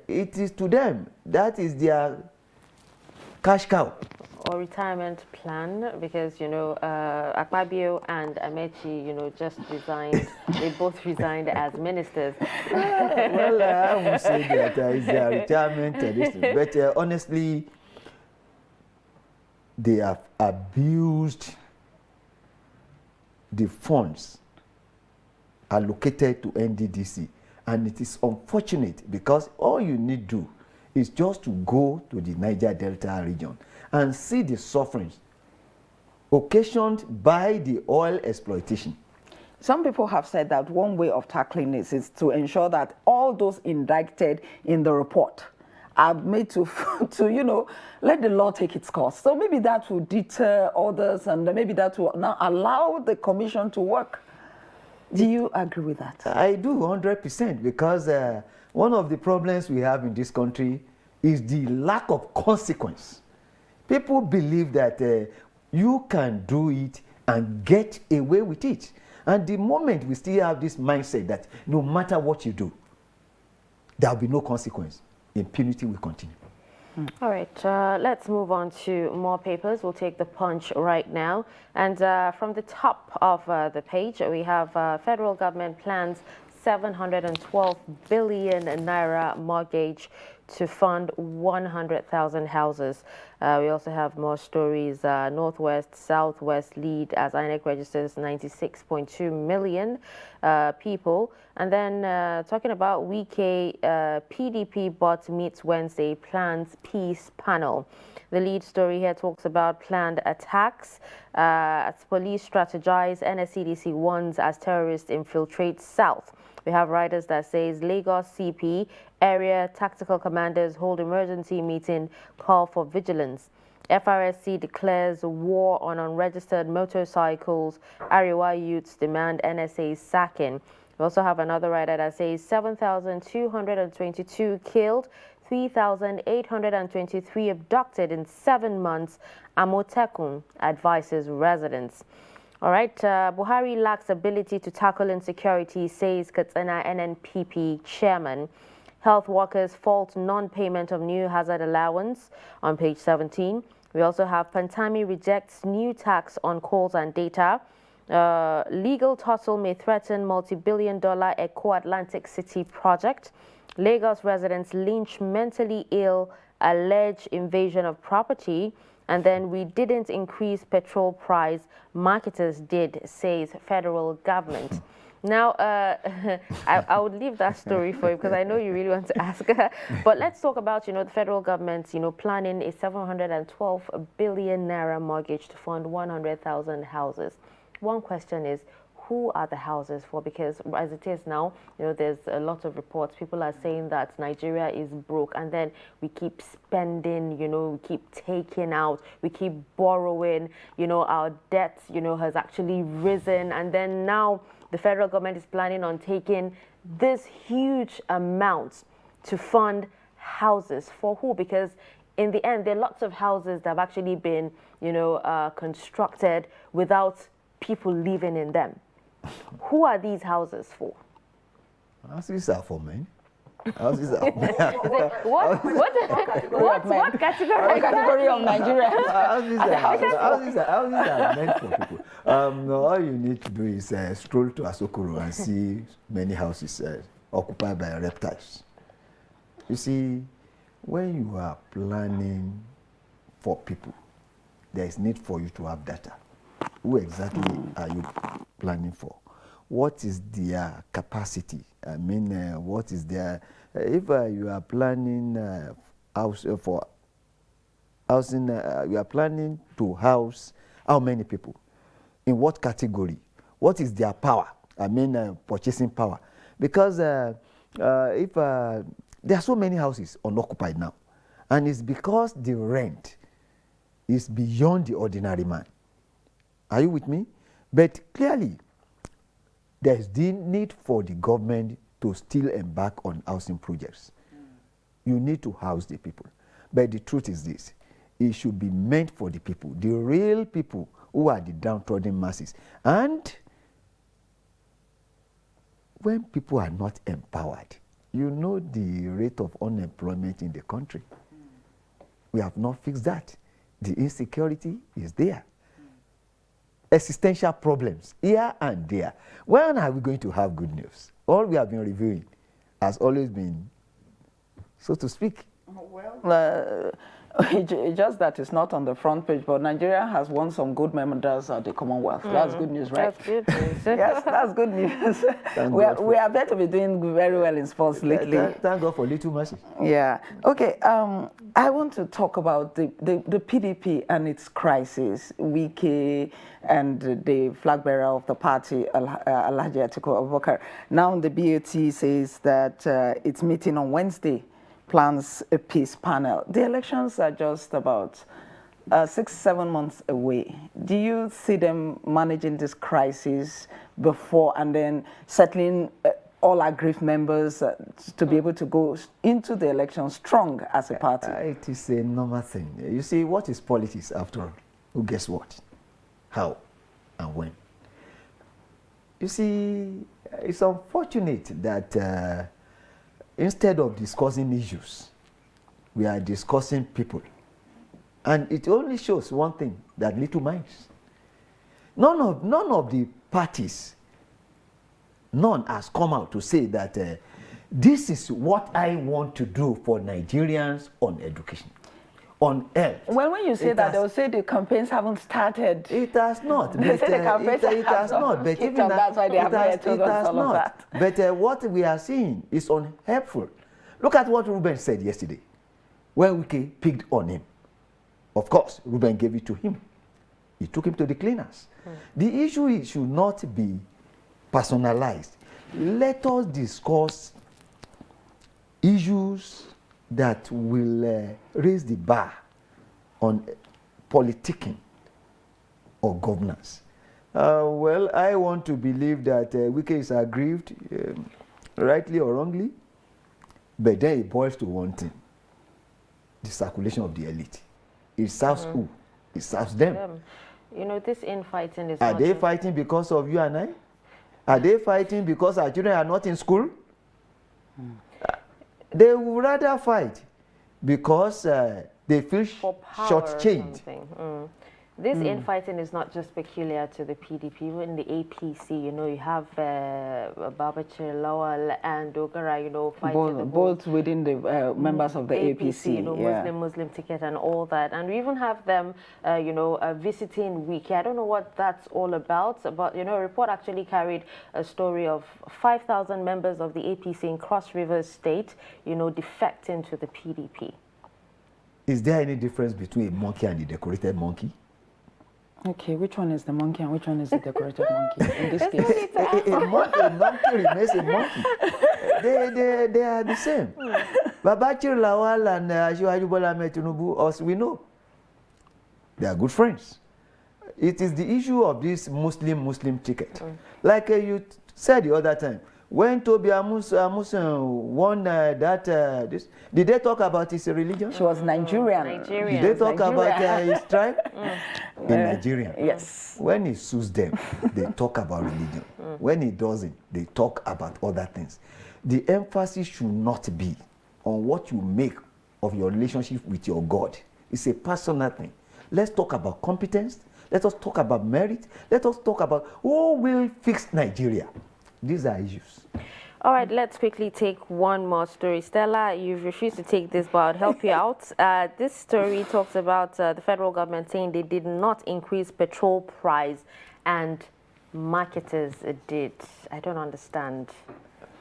Speaker 19: it is to them, that is their cash cow.
Speaker 1: Or retirement plan, because, Akpabio and Amechi, just resigned. They both resigned as ministers.
Speaker 19: Well, I would say that it's their retirement. But honestly, they have abused the funds allocated to NDDC. And it is unfortunate because all you need to do is just to go to the Niger Delta region and see the sufferings occasioned by the oil exploitation.
Speaker 2: Some people have said that one way of tackling this is to ensure that all those indicted in the report are made to let the law take its course. So maybe that will deter others, and maybe that will now allow the commission to work. Do you agree with that?
Speaker 19: I do 100%, because one of the problems we have in this country is the lack of consequence. People believe that you can do it and get away with it. And the moment we still have this mindset that no matter what you do, there will be no consequence, impunity will continue.
Speaker 1: All right, let's move on to more papers. We'll take the Punch right now. And from the top of the page, we have federal government plans 712 billion naira mortgage to fund 100,000 houses. We also have more stories. Northwest, Southwest lead as INEC registers 96.2 million people. And then talking about Wike, PDP bot meets Wednesday, plans peace panel. The lead story here talks about planned attacks as police strategize, NSCDC warns as terrorists infiltrate South. We have writers that says Lagos CP area tactical commanders hold emergency meeting, call for vigilance. FRSC declares war on unregistered motorcycles. Ariwa youths demand NSA sacking. We also have another writer that says 7,222 killed, 3,823 abducted in 7 months. Amotekun advises residents. All right, Buhari lacks ability to tackle insecurity, says Katsina NNPP chairman. Health workers fault non-payment of new hazard allowance on page 17. We also have Pantami rejects new tax on calls and data. Legal tussle may threaten multi-billion-dollar Eco Atlantic City project. Lagos residents lynch mentally ill, alleged invasion of property. And then we didn't increase petrol price, marketers did, says federal government. Now, I would leave that story for you because I know you really want to ask. But let's talk about, the federal government, planning a 712 billion naira mortgage to fund 100,000 houses. One question is, who are the houses for? Because as it is now, there's a lot of reports. People are saying that Nigeria is broke, and then we keep spending, we keep taking out, we keep borrowing, our debt, has actually risen. And then now the federal government is planning on taking this huge amount to fund houses. For who? Because in the end, there are lots of houses that have actually been, constructed without people living in them. Who are these houses for?
Speaker 19: Houses are for men. Houses are for men.
Speaker 1: What category
Speaker 2: of Nigeria?
Speaker 19: Houses are meant for people. All you need to do is stroll to Asokoro and see many houses occupied by reptiles. You see, when you are planning for people, there is need for you to have data. Who exactly are you planning for? What is their capacity? I mean, what is their... if you are planning for housing, you are planning to house how many people? In what category? What is their power? I mean, purchasing power. Because if there are so many houses unoccupied now, and it's because the rent is beyond the ordinary man. Are you with me? But clearly, there's the need for the government to still embark on housing projects. You need to house the people. But the truth is this, it should be meant for the people, the real people who are the downtrodden masses. And when people are not empowered, the rate of unemployment in the country. We have not fixed that. The insecurity is there. Existential problems here and there. When are we going to have good news? All we have been reviewing has always been, so to speak.
Speaker 2: Well, Just that it's not on the front page, but Nigeria has won some gold medals at the Commonwealth. That's good news, right?
Speaker 1: That's good news.
Speaker 2: Yes, that's good news. We are better to be doing very well in sports lately.
Speaker 19: Thank God for little mercy.
Speaker 2: Yeah. Okay. I want to talk about the PDP and its crisis. Wike and the flag bearer of the party, Alhaji Atiku Abubakar. Now the BOT says that it's meeting on Wednesday plans a peace panel. The elections are just about 6-7 months away. Do you see them managing this crisis before and then settling all aggrieved members to be able to go into the election strong as a party?
Speaker 19: It is a normal thing. You see, what is politics after all? Who guess what? How and when? You see, it's unfortunate that instead of discussing issues, we are discussing people. And it only shows one thing, that little minds. None of the parties, none has come out to say that this is what I want to do for Nigerians on education, on health.
Speaker 2: Well, when you say that, they'll say the campaigns haven't started.
Speaker 19: It has not.
Speaker 2: They say the campaigns
Speaker 19: it has not. But even
Speaker 2: that's why they have not told us all of that.
Speaker 19: But what we are seeing is unhelpful. Look at what Ruben said yesterday, when Wike picked on him. Of course, Ruben gave it to him. He took him to the cleaners. The issue should not be personalized. Let us discuss issues that will raise the bar on politicking or governance. Well, I want to believe that Wike is aggrieved, rightly or wrongly, but then it boils to one thing: the circulation of the elite. It serves who? It serves them.
Speaker 1: You know, this infighting is
Speaker 19: Are they fighting because of you and I? Are they fighting because our children are not in school? They would rather fight because they feel shortchanged.
Speaker 1: This infighting is not just peculiar to the PDP. Even in the APC, you know, you have Babachir Lawal and Dogara, you know, fighting
Speaker 2: both within the members of the APC,
Speaker 1: you know, Muslim ticket and all that. And we even have them, you know, visiting Wike. I don't know what that's all about, but, you know, a report actually carried a story of 5,000 members of the APC in Cross River State, you know, defecting to the PDP.
Speaker 19: Is there any difference between a monkey and a decorated monkey?
Speaker 2: Okay, which one is the monkey and which one is the decorated monkey in this case?
Speaker 19: A monkey remains a monkey. They are the same. Babachir Lawal and Asiwaju Bola Ahmed Tinubu, as we know, they are good friends. It is the issue of this Muslim ticket. Like you said the other time, when Tobi Amusan won this, did they talk about his religion?
Speaker 2: She was Nigerian.
Speaker 19: Did they talk about his tribe? In Nigeria.
Speaker 2: Yes.
Speaker 19: When it suits them, they talk about religion. When it doesn't, they talk about other things. The emphasis should not be on what you make of your relationship with your God. It's a personal thing. Let's talk about competence. Let us talk about merit. Let us talk about who will fix Nigeria. These are issues.
Speaker 1: All right, let's quickly take one more story. Stella, you've refused to take this, but I'll help you out. This story talks about the federal government saying they did not increase petrol price and marketers did. I don't understand.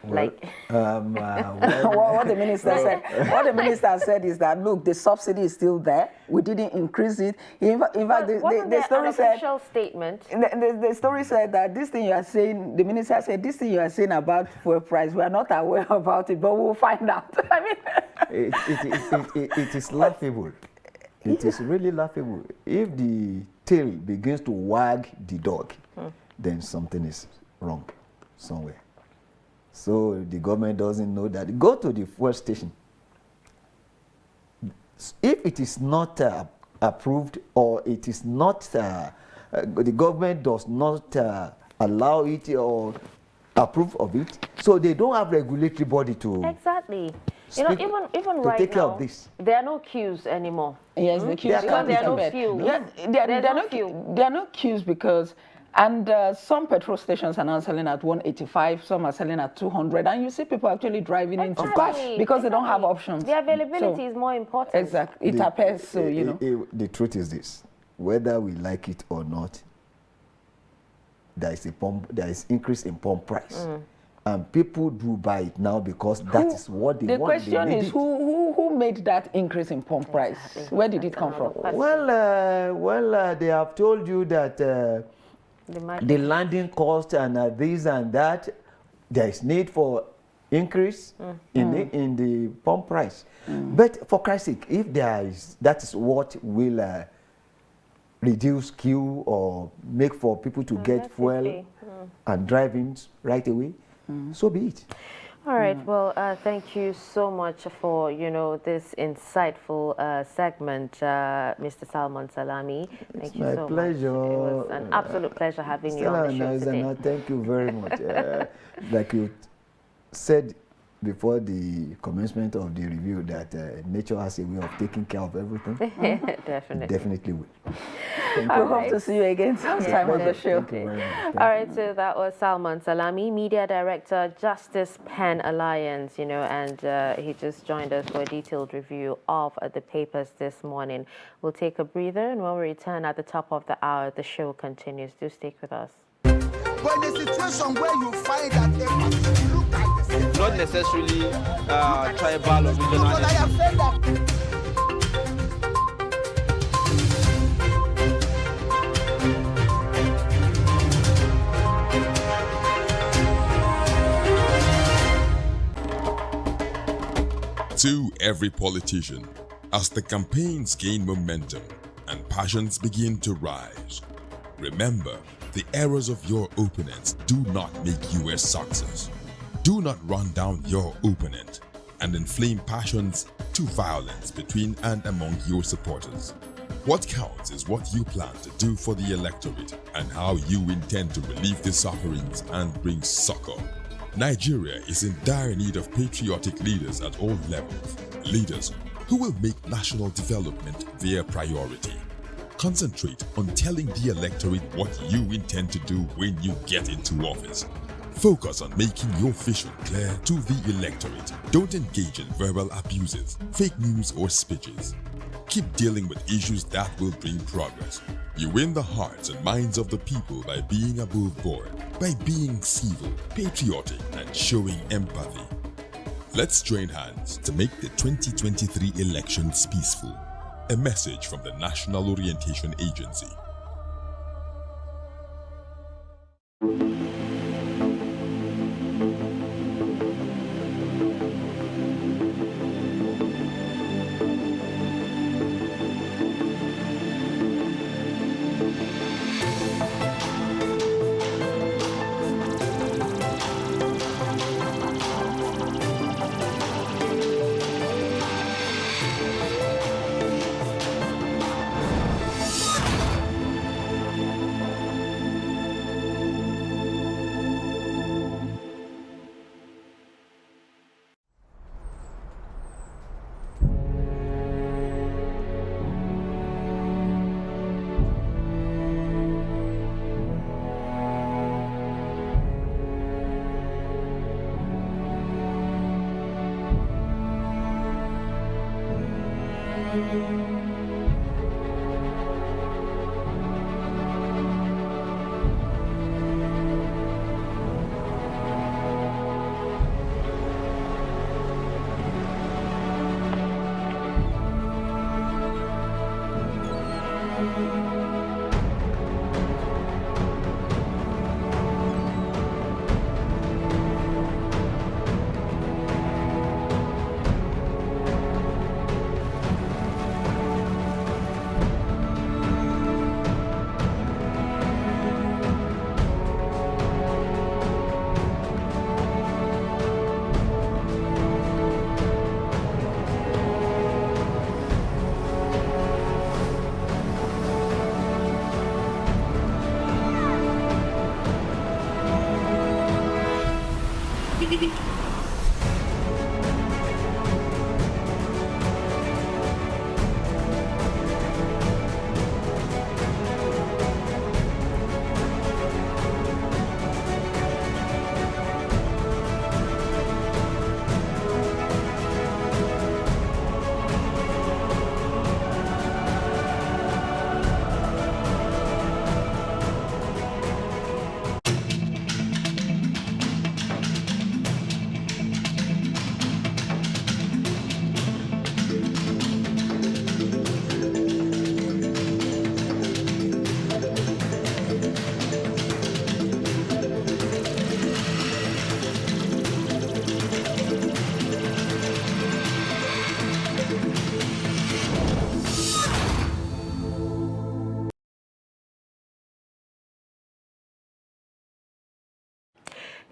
Speaker 19: Well,
Speaker 2: what the minister said. What the minister said is that, look, the subsidy is still there. We didn't increase it. In fact, the story said.
Speaker 1: Official statement.
Speaker 2: The story said that this thing you are saying. The minister said this thing you are saying about fuel price. We are not aware about it, but we'll find out. I mean,
Speaker 19: it is laughable. It is really laughable. If the tail begins to wag the dog, then something is wrong somewhere. So the government doesn't know that. Go to the fuel station. If it is not approved or it is not, the government does not allow it or approve of it, so they don't have regulatory body to
Speaker 1: exactly. You know, even right
Speaker 19: take care
Speaker 1: now,
Speaker 19: of this.
Speaker 1: there are no queues anymore.
Speaker 2: Yes, the queues
Speaker 1: because there are no fuels.
Speaker 2: There are no queues because And some petrol stations are now selling at 185, some are selling at 200, and you see people actually driving into that because they don't have options.
Speaker 1: The availability is more important.
Speaker 2: Exactly. It appears so, you know.
Speaker 19: The truth is this, whether we like it or not, there is increase in pump price. And people do buy it now because that is what they want.
Speaker 2: The question is, who made that increase in pump price? Where did it come from?
Speaker 19: Well, they have told you that the landing cost and this and that, there is need for increase in the pump price. But for Christ's sake, if that is what will reduce queue or make for people to get fuel and drive in right away, so be it.
Speaker 1: All right. Well, thank you so much for, this insightful segment, Mr. Salman Salami. Thank you so much.
Speaker 19: My pleasure.
Speaker 1: It was an absolute pleasure having you on the show today.
Speaker 19: Thank you very much. Like you said before the commencement of the review, that nature has a way of taking care of everything.
Speaker 1: Definitely.
Speaker 19: Definitely will.
Speaker 2: We hope to see you again sometime on the show.
Speaker 19: Thank you very much.
Speaker 1: All right, so that was Salman Salami, Media Director, Justice Pen Alliance, and he just joined us for a detailed review of the papers this morning. We'll take a breather, and when we return at the top of the hour, the show continues. Do stick with us.
Speaker 18: But in a situation where you find that a look at the same,
Speaker 17: not necessarily tribal or regional.
Speaker 18: I have said that.
Speaker 20: To every politician, as the campaigns gain momentum and passions begin to rise, remember, the errors of your opponents do not make you a success. Do not run down your opponent and inflame passions to violence between and among your supporters. What counts is what you plan to do for the electorate and how you intend to relieve the sufferings and bring succor. Nigeria is in dire need of patriotic leaders at all levels. Leaders who will make national development their priority. Concentrate on telling the electorate what you intend to do when you get into office. Focus on making your vision clear to the electorate. Don't engage in verbal abuses, fake news or speeches. Keep dealing with issues that will bring progress. You win the hearts and minds of the people by being above board, by being civil, patriotic, and showing empathy. Let's join hands to make the 2023 elections peaceful. A message from the National Orientation Agency.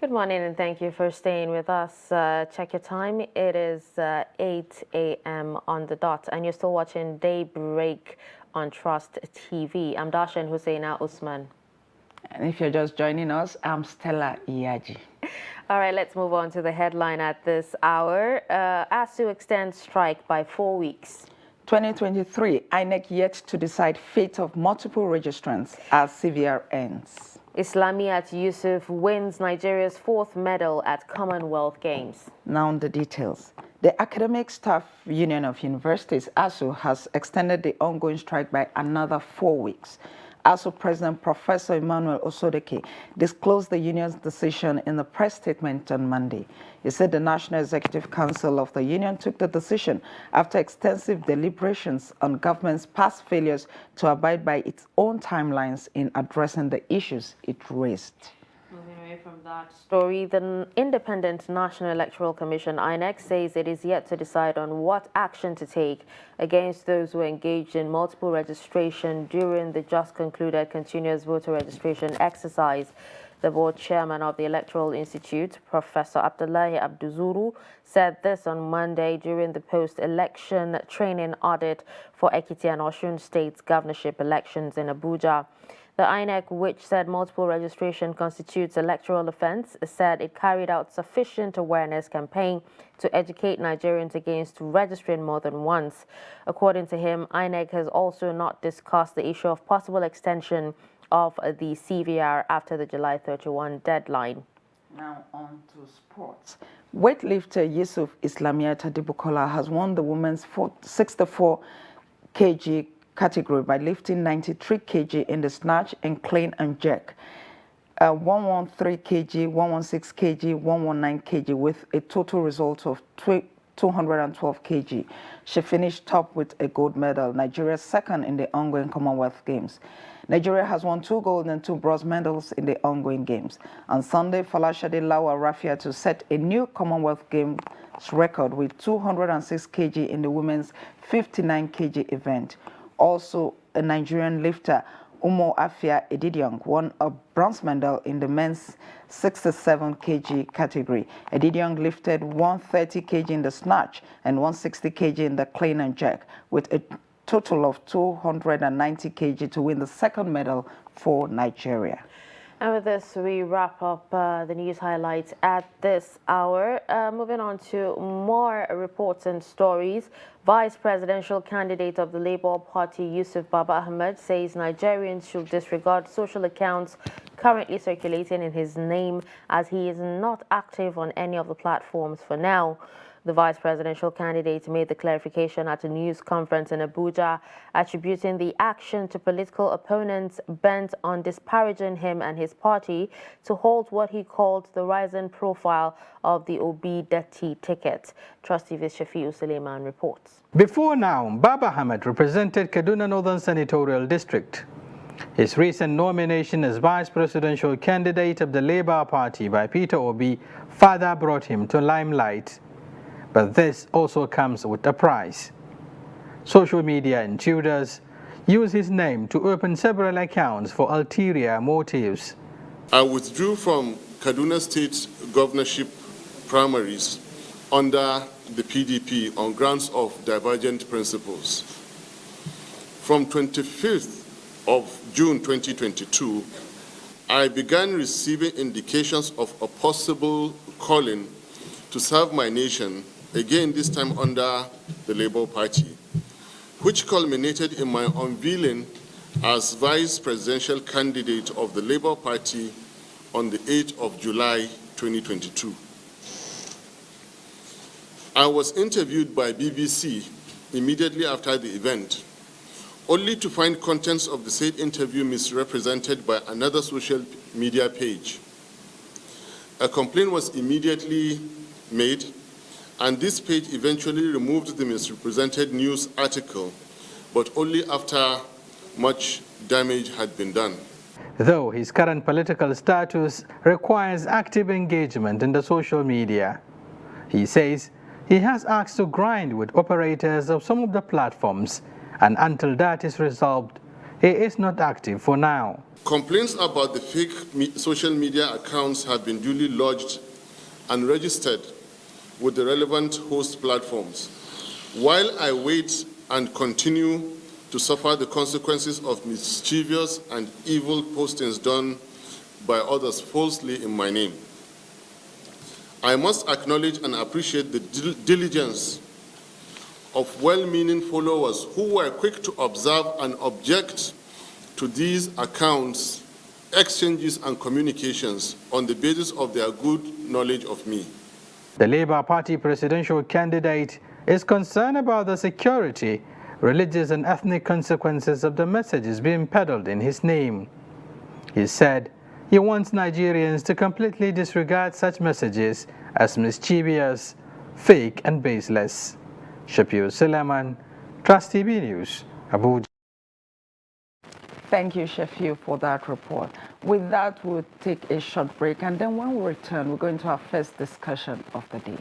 Speaker 1: Good morning and thank you for staying with us. Check your time. It is 8 a.m. on the dot and you're still watching Daybreak on Trust TV. I'm Dasha Husseina Usman.
Speaker 2: And if you're just joining us, I'm Stella Iyaji.
Speaker 1: All right, let's move on to the headline at this hour. Asked to extend strike by 4 weeks.
Speaker 2: 2023, INEC yet to decide fate of multiple registrants as CVR ends.
Speaker 1: Islamiat Yusuf wins Nigeria's 4th medal at Commonwealth Games.
Speaker 2: Now the details. The Academic Staff Union of Universities, ASU, has extended the ongoing strike by another 4 weeks. ASU President Professor Emmanuel Osodeke disclosed the union's decision in the press statement on Monday. He said the National Executive Council of the union took the decision after extensive deliberations on government's past failures to abide by its own timelines in addressing the issues it raised.
Speaker 1: Moving away from that story, the Independent National Electoral Commission, INEC, says it is yet to decide on what action to take against those who engaged in multiple registration during the just concluded continuous voter registration exercise. The board chairman of the Electoral Institute, Professor Abdullahi Abduzuru, said this on Monday during the post-election training audit for Ekiti and Osun State's governorship elections in Abuja. The INEC, which said multiple registration constitutes electoral offense, said it carried out sufficient awareness campaign to educate Nigerians against registering more than once. According to him, INEC has also not discussed the issue of possible extension of the CVR after the July 31 deadline.
Speaker 2: Now on to sports. Weightlifter Yusuf Islamiat Adibukola has won the women's 64 kg category by lifting 93 kg in the snatch and clean and jerk, 113 kg, 116 kg, 119 kg with a total result of 212 kg. She finished top with a gold medal, Nigeria's second in the ongoing Commonwealth Games. Nigeria has won 2 gold and 2 bronze medals in the ongoing games. On Sunday, Falashade Lawa Rafia to set a new Commonwealth Games record with 206 kg in the women's 59 kg event. Also, a Nigerian lifter, Umo Afia Edidiong, won a bronze medal in the men's 67 kg category. Edidiong lifted 130 kg in the snatch and 160 kg in the clean and jerk, with a total of 290 kg to win the second medal for Nigeria.
Speaker 1: And with this, we wrap up the news highlights at this hour. Moving on to more reports and stories. Vice presidential candidate of the Labour Party, Yusuf Baba Ahmed, says Nigerians should disregard social accounts currently circulating in his name as he is not active on any of the platforms for now. The vice presidential candidate made the clarification at a news conference in Abuja, attributing the action to political opponents bent on disparaging him and his party to hold what he called the rising profile of the Obi Deti ticket. Trust TV's Shafiu Suleiman reports.
Speaker 3: Before now, Baba Ahmed represented Kaduna Northern Senatorial District. His recent nomination as vice presidential candidate of the Labour Party by Peter Obi further brought him to limelight. But this also comes with a price. Social media intruders use his name to open several accounts for ulterior motives.
Speaker 4: I withdrew from Kaduna State governorship primaries under the PDP on grounds of divergent principles. From 25th of June 2022, I began receiving indications of a possible calling to serve my nation, again this time under the Labour Party, which culminated in my unveiling as vice presidential candidate of the Labour Party on the 8th of July 2022. I was interviewed by BBC immediately after the event, only to find contents of the said interview misrepresented by another social media page. A complaint was immediately made, and this page eventually removed the misrepresented news article, but only after much damage had been done.
Speaker 3: Though his current political status requires active engagement in the social media, he says he has asked to grind with operators of some of the platforms, and until that is resolved, he is not active for now.
Speaker 4: Complaints about the fake social media accounts have been duly lodged and registered with the relevant host platforms. While I wait and continue to suffer the consequences of mischievous and evil postings done by others falsely in my name, I must acknowledge and appreciate the diligence of well-meaning followers who were quick to observe and object to these accounts, exchanges, and communications on the basis of their good knowledge of me.
Speaker 3: The Labour Party presidential candidate is concerned about the security, religious and ethnic consequences of the messages being peddled in his name. He said he wants Nigerians to completely disregard such messages as mischievous, fake and baseless. Shapiro Suleiman, Trust TV News, Abuja.
Speaker 2: Thank you, Sheffield, for that report. With that, we'll take a short break, and then when we return, we're going to our first discussion of the day.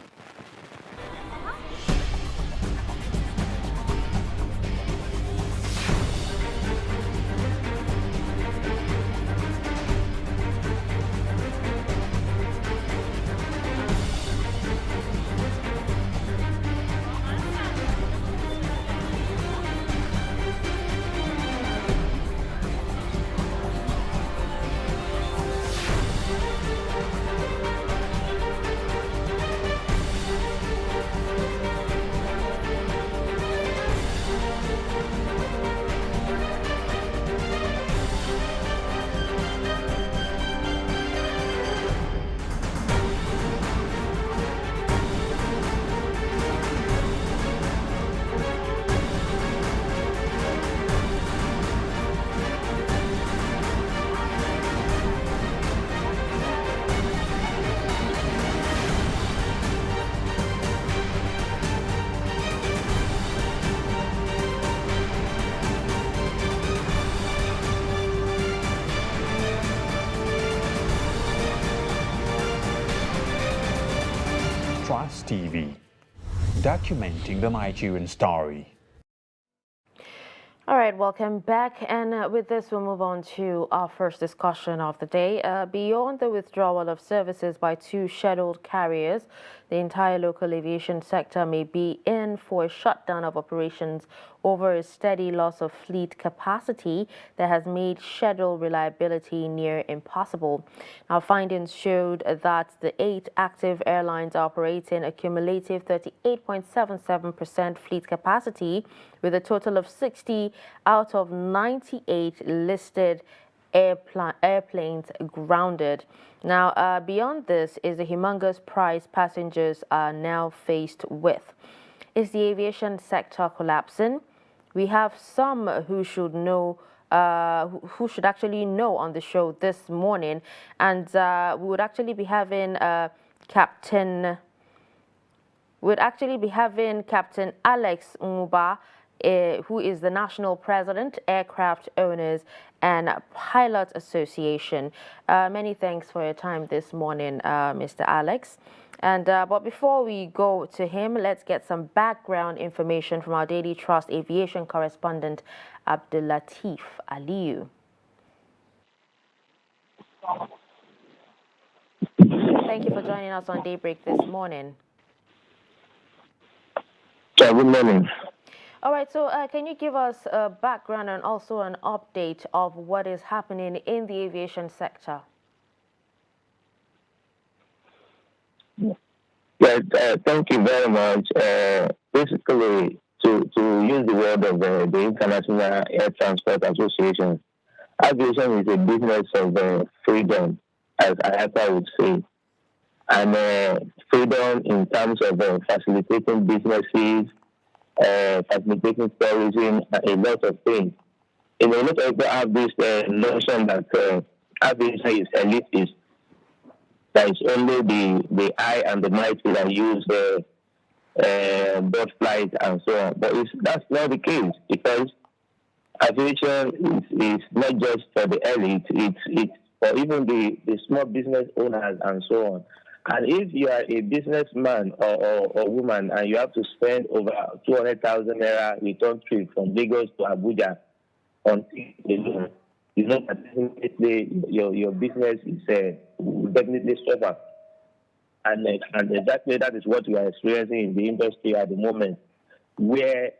Speaker 21: Trust TV, documenting the Nigerian story.
Speaker 1: All right, welcome back. And with this, we'll move on to our first discussion of the day. Beyond the withdrawal of services by 2 scheduled carriers, the entire local aviation sector may be in for a shutdown of operations over a steady loss of fleet capacity that has made schedule reliability near impossible. Now, findings showed that the 8 active airlines are operating a cumulative 38.77% fleet capacity, with a total of 60 out of 98 listed airplanes grounded. Now, beyond this is the humongous price passengers are now faced with. Is the aviation sector collapsing? We have some who should know, who should actually know on the show this morning, and we would actually be having Captain Alex Umuba, who is the National President, Aircraft Owners and Pilot Association. Many thanks for your time this morning, Mr. Alex. And but before we go to him, let's get some background information from our Daily Trust aviation correspondent, Abdulateef Aliyu. Thank you for joining us on Daybreak this morning.
Speaker 22: Good morning.
Speaker 1: All right, so can you give us a background and also an update of what is happening in the aviation sector?
Speaker 22: Yes, thank you very much. Basically, to use the word of the International Air Transport Association, aviation is a business of freedom, as IATA would say. And freedom in terms of facilitating businesses, facilitating tourism, a lot of things. You know, a lot of people have this notion that aviation is elitist. That it's only the high and the mighty that use bird flight and so on. But that's not the case, because aviation is not just for the elite, it's for even the small business owners and so on. And if you are a businessman or woman and you have to spend over 200,000 naira return trip from Lagos to Abuja, on it alone, you know that definitely your business is will definitely suffer. And exactly that is what we are experiencing in the industry at the moment, where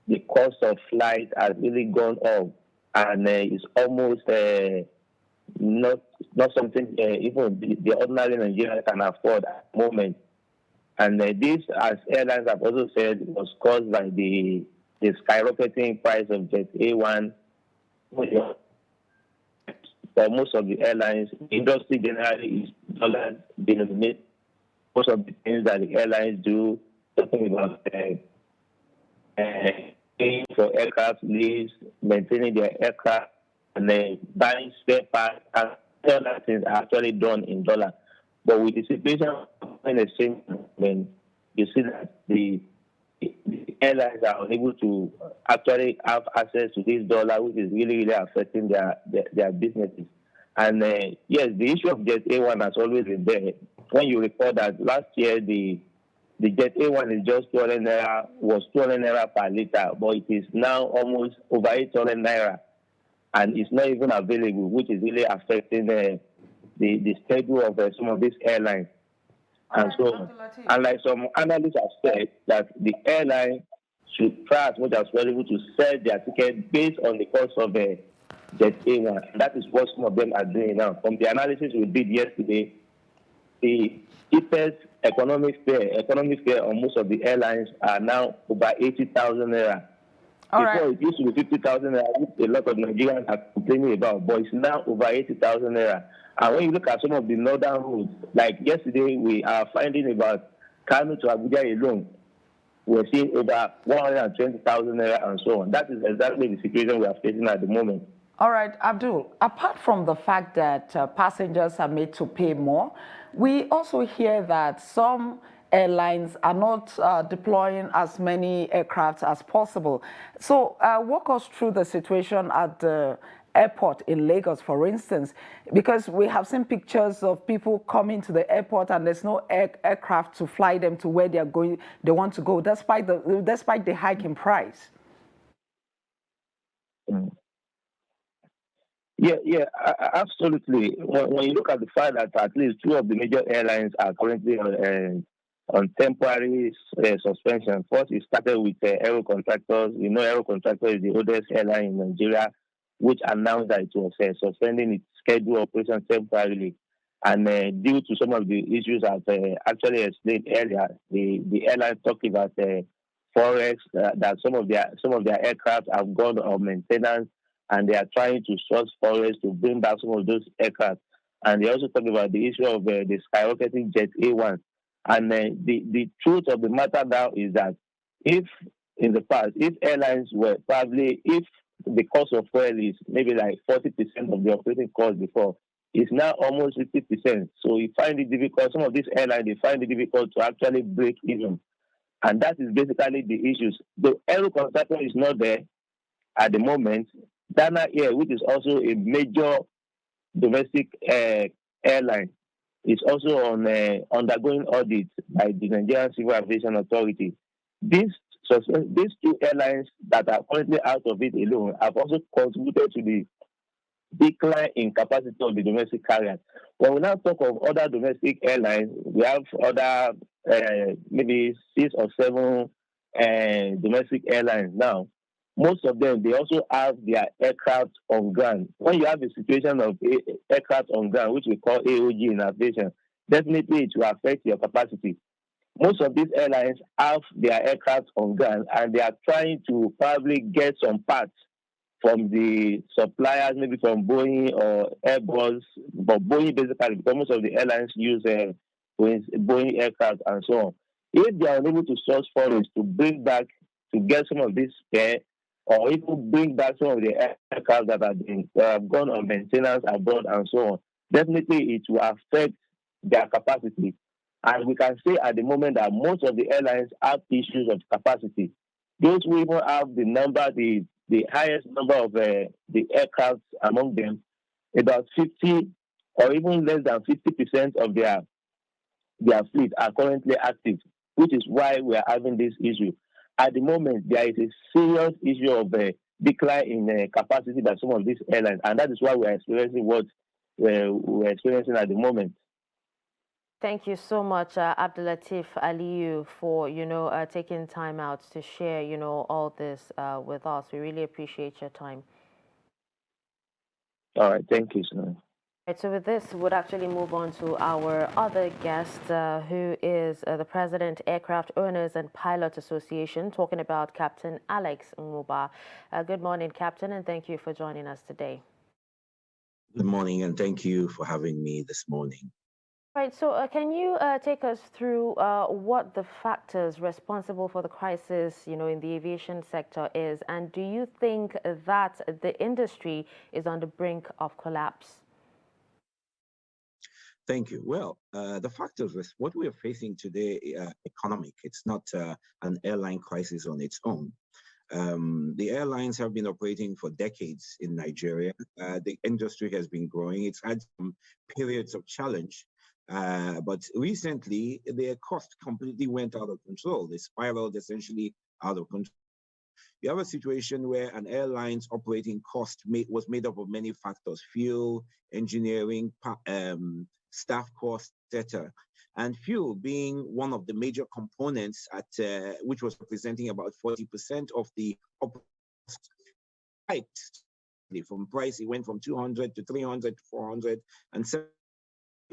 Speaker 22: the cost of flight has really gone up, and it's almost not something even the ordinary Nigerian can afford at the moment. And this, as airlines have also said, was caused by the skyrocketing price of Jet A1. For most of the airlines, the industry generally is dollar denominated. Most of the things that the airlines do, talking about paying for aircraft leases, maintaining their aircraft, and then buying spare parts, and all that things are actually done in dollar. But with the situation in exchange, then you see that the airlines are unable to actually have access to this dollar, which is really, really affecting their businesses. And yes, the issue of Jet A1 has always been there. When you recall that last year, the Jet A1 is just 200 naira, was 200 naira per liter, but it is now almost over 800 naira, and it's not even available, which is really affecting the schedule of some of these airlines. And so, and like some analysts have said, that the airline should try as much as possible to sell their ticket based on the cost of the Jet A1. And that is what some of them are doing now. From the analysis we did yesterday, the cheapest economic fare on most of the airlines are now over 80,000 naira. Before it used to be 50,000 naira, which a lot of Nigerians are complaining about, but it's now over 80,000 naira. And when you look at some of the northern routes, like yesterday, we are finding about Kano to Abuja alone, we're seeing over 120,000 naira and so on. That is exactly the situation we are facing at the moment.
Speaker 2: All right, Abdul, apart from the fact that passengers are made to pay more, we also hear that some airlines are not deploying as many aircraft as possible. So walk us through the situation at the airport in Lagos, for instance, because we have seen pictures of people coming to the airport and there's no aircraft to fly them to where they want to go, despite the hike in price.
Speaker 22: Yeah, absolutely. When you look at the fact that at least two of the major airlines are currently on temporary suspension. First, it started with Aero Contractors. You know, Aero Contractors is the oldest airline in Nigeria, which announced that it was suspending its scheduled operation temporarily. And due to some of the issues I've actually explained earlier, the airline talked about forex, that some of their aircraft have gone on maintenance, and they are trying to source forex to bring back some of those aircraft. And they also talk about the issue of the skyrocketing Jet A1. And the truth of the matter now is that if in the past, if airlines were probably, if the cost of fuel is maybe like 40% of the operating cost before, it's now almost 50%. So you find it difficult, some of these airlines, they find it difficult to actually break even. And that is basically the issues. The aero contractor is not there at the moment. Dana Air, which is also a major domestic airline, is also on undergoing audit by the Nigerian Civil Aviation Authority. These two airlines that are currently out of it alone have also contributed to the decline in capacity of the domestic carriers. When we now talk of other domestic airlines, we have other maybe 6 or 7 domestic airlines now. Most of them, they also have their aircraft on ground. When you have a situation of aircraft on ground, which we call AOG in aviation, definitely it will affect your capacity. Most of these airlines have their aircraft on ground, and they are trying to probably get some parts from the suppliers, maybe from Boeing or Airbus, but Boeing basically, because most of the airlines use Boeing aircraft and so on. If they are unable to source foreign to bring back, to get some of this spare, or even bring back some of the aircraft that have gone on maintenance abroad and so on, definitely it will affect their capacity. And we can say at the moment that most of the airlines have issues of capacity. Those who even have the highest number of the aircraft among them, about 50 or even less than 50% of their fleet are currently active, which is why we are having this issue. At the moment, there is a serious issue of decline in capacity by some of these airlines, and that is why we are experiencing what we're experiencing at the moment.
Speaker 1: Thank you so much, Abdulateef Aliyu, for taking time out to share all this with us. We really appreciate your time.
Speaker 22: All right, thank you, sir.
Speaker 1: Right, so with this, we'd actually move on to our other guest, who is the President, Aircraft Owners and Pilot Association, talking about Captain Alex Nguba. Good morning, Captain, and thank you for joining us today.
Speaker 5: Good morning, and thank you for having me this morning.
Speaker 1: Right, so can you take us through what the factors responsible for the crisis, in the aviation sector is, and do you think that the industry is on the brink of collapse?
Speaker 5: Thank you. Well, the factors is what we are facing today, economic. It's not an airline crisis on its own. The airlines have been operating for decades in Nigeria. The industry has been growing. It's had some periods of challenge. But recently, their cost completely went out of control. They spiraled essentially out of control. You have a situation where an airline's operating cost was made up of many factors: fuel, engineering, staff costs, etc. And fuel being one of the major components which was representing about 40% of the cost. From price, it went from 200 to 300 to 400 and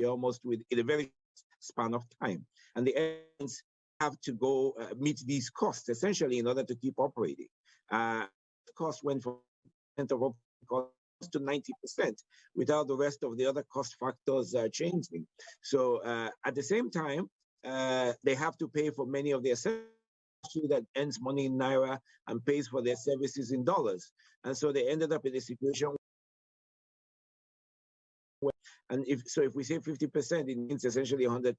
Speaker 5: almost in a very span of time. And the airlines have to go meet these costs essentially in order to keep operating. The cost went from to 90% without the rest of the other cost factors changing. So at the same time, they have to pay for many of their services that earns money in Naira and pays for their services in dollars. And so they ended up in a situation and if we say 50%, it means essentially 100%,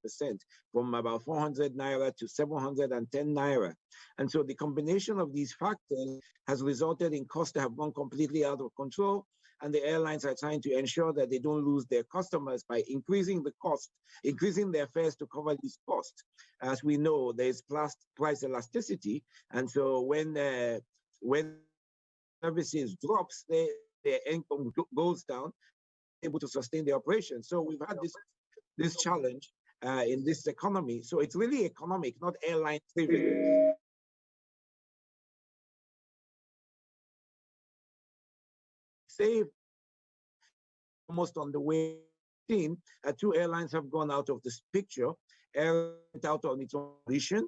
Speaker 5: from about 400 Naira to 710 Naira. And so the combination of these factors has resulted in costs that have gone completely out of control. And the airlines are trying to ensure that they don't lose their customers by increasing the cost, increasing their fares to cover these costs. As we know, there's price elasticity. And so when services drops, their income goes down, able to sustain the operation. So we've had this challenge in this economy. So it's really economic, not airline driven. Save almost on the way. Two airlines have gone out of this picture. Air went out on its own position.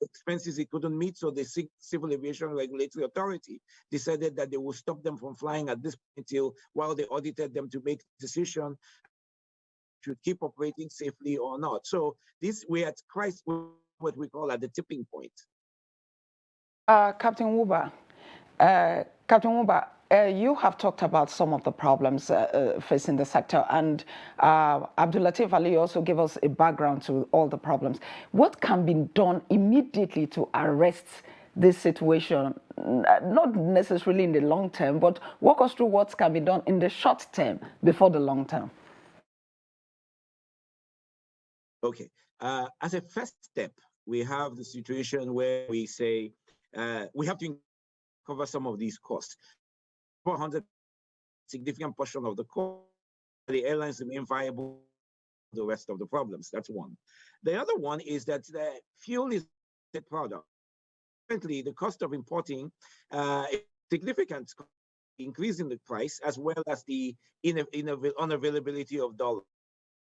Speaker 5: Expenses it couldn't meet, so the Civil Aviation Regulatory Authority decided that they will stop them from flying at this point until while they audited them to make a decision to keep operating safely or not. So we're at crisis, what we call at the tipping point.
Speaker 2: Captain Nguba, you have talked about some of the problems facing the sector, and Abdulateef Ali also gave us a background to all the problems. What can be done immediately to arrest this situation, not necessarily in the long term, but walk us through what can be done in the short term before the long term?
Speaker 5: Okay. As a first step, we have the situation where we say we have to cover some of these costs. 400 significant portion of the cost, the airlines remain viable. The rest of the problems. That's one. The other one is that the fuel is a product. Currently, the cost of importing is significant, increase in the price as well as the unavailability of dollars.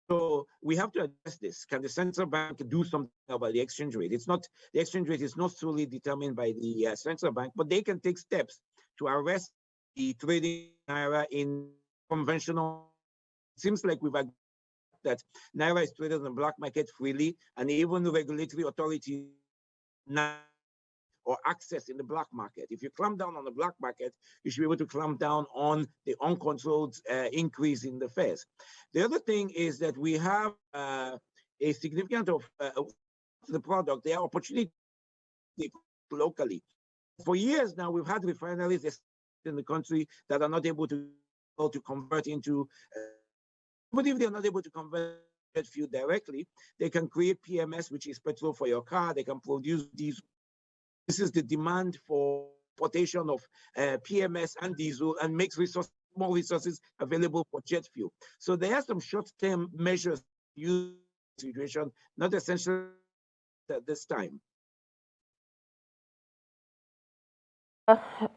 Speaker 5: So we have to address this. Can the central bank do something about the exchange rate? It's not, the exchange rate is not solely determined by the central bank, but they can take steps to arrest the trading Naira in conventional. It seems like we've agreed that Naira is traded on the black market freely, and even the regulatory authority or access in the black market. If you clamp down on the black market, you should be able to clamp down on the uncontrolled increase in the fares. The other thing is that we have a significant of the product. There are opportunities locally. For years now, we've had refineries in the country that are not able to convert into, but if they're not able to convert fuel directly, they can create PMS, which is petrol for your car. They can produce diesel. This is the demand for importation of PMS and diesel and makes more resources available for jet fuel. So there are some short-term measures used in the situation, not essential at this time.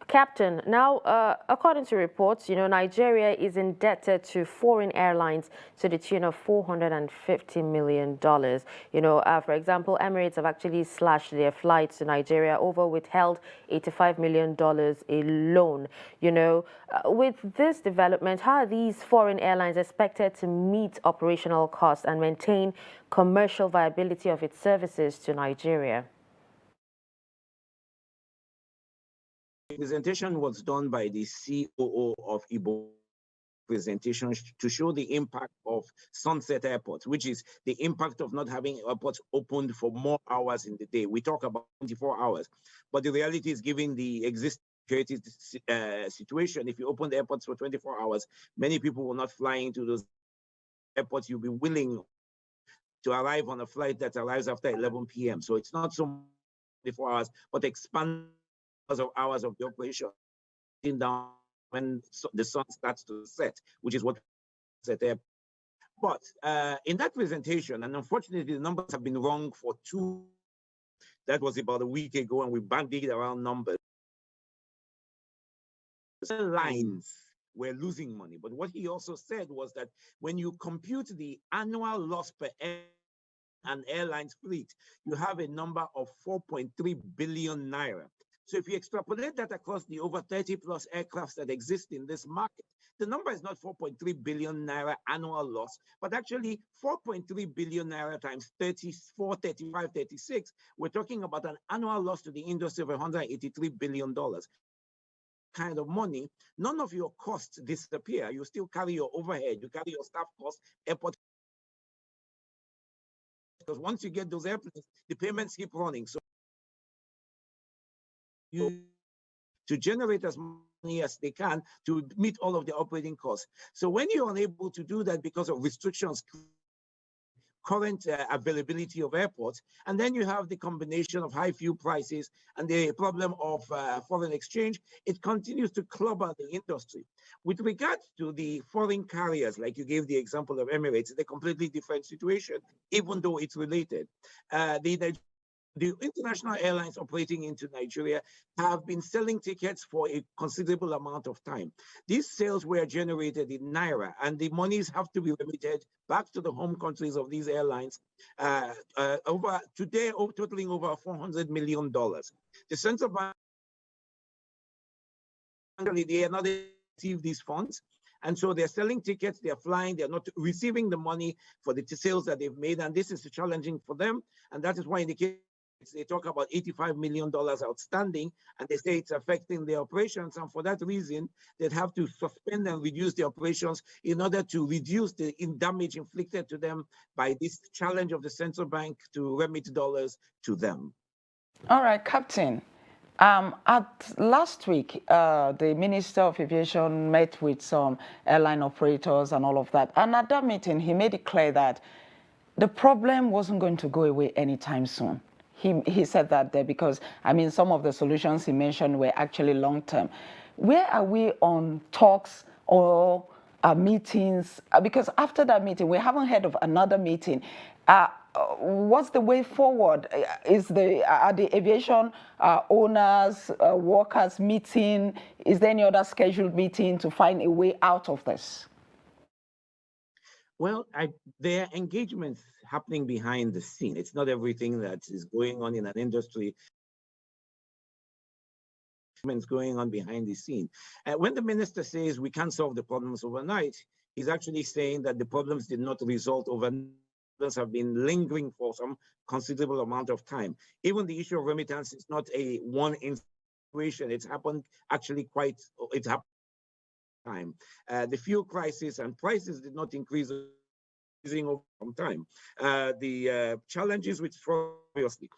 Speaker 1: Captain, now, according to reports, Nigeria is indebted to foreign airlines to the tune of $450 million. For example, Emirates have actually slashed their flights to Nigeria over withheld $85 million alone. With this development, how are these foreign airlines expected to meet operational costs and maintain commercial viability of its services to Nigeria?
Speaker 5: The presentation was done by the COO of Igbo presentation to show the impact of Sunset Airport, which is the impact of not having airports opened for more hours in the day. We talk about 24 hours, but the reality is, given the existing security situation, if you open the airports for 24 hours, many people will not fly into those airports. You'll be willing to arrive on a flight that arrives after 11 p.m. So it's not so 24 hours, but expand hours of the operation down when the sun starts to set, which is what set there. But in that presentation, and unfortunately the numbers have been wrong for that was about a week ago, and we bandied around numbers. Lines were losing money, but what he also said was that when you compute the annual loss per an airline's fleet, you have a number of 4.3 billion naira. So if you extrapolate that across the over 30 plus aircrafts that exist in this market, the number is not 4.3 billion naira annual loss, but actually 4.3 billion naira times 34, 35, 36. We're talking about an annual loss to the industry of $183 billion. Kind of money, none of your costs disappear. You still carry your overhead, you carry your staff costs, airport. Because once you get those airplanes, the payments keep running. So you to generate as much money as they can to meet all of the operating costs. So when you're unable to do that because of restrictions, current availability of airports, and then you have the combination of high fuel prices and the problem of foreign exchange, it continues to clobber the industry. With regard to the foreign carriers, like you gave the example of Emirates, it's a completely different situation, even though it's related. The international airlines operating into Nigeria have been selling tickets for a considerable amount of time. These sales were generated in Naira, and the monies have to be remitted back to the home countries of these airlines, totaling over $400 million. The central bank, they are not able to receive these funds. And so they're selling tickets, they're flying, they're not receiving the money for the sales that they've made. And this is challenging for them. And that is why in the case they talk about $85 million outstanding, and they say it's affecting their operations. And for that reason, they'd have to suspend and reduce the operations in order to reduce the damage inflicted to them by this challenge of the central bank to remit dollars to them.
Speaker 2: All right, Captain. Last week, the Minister of Aviation met with some airline operators and all of that. And at that meeting, he made it clear that the problem wasn't going to go away anytime soon. He said that there because, some of the solutions he mentioned were actually long-term. Where are we on talks or meetings? Because after that meeting, we haven't heard of another meeting. What's the way forward? Are the aviation owners, workers meeting? Is there any other scheduled meeting to find a way out of this?
Speaker 5: Well, there are engagements happening behind the scene. It's not everything that is going on in an industry. Going on behind the scene. When the minister says we can't solve the problems overnight, he's actually saying that the problems did not result overnight. Have been lingering for some considerable amount of time. Even the issue of remittance is not a one situation. It's happened actually it's happened time. The fuel crisis and prices did not increase over time. The challenges with fraud, obviously.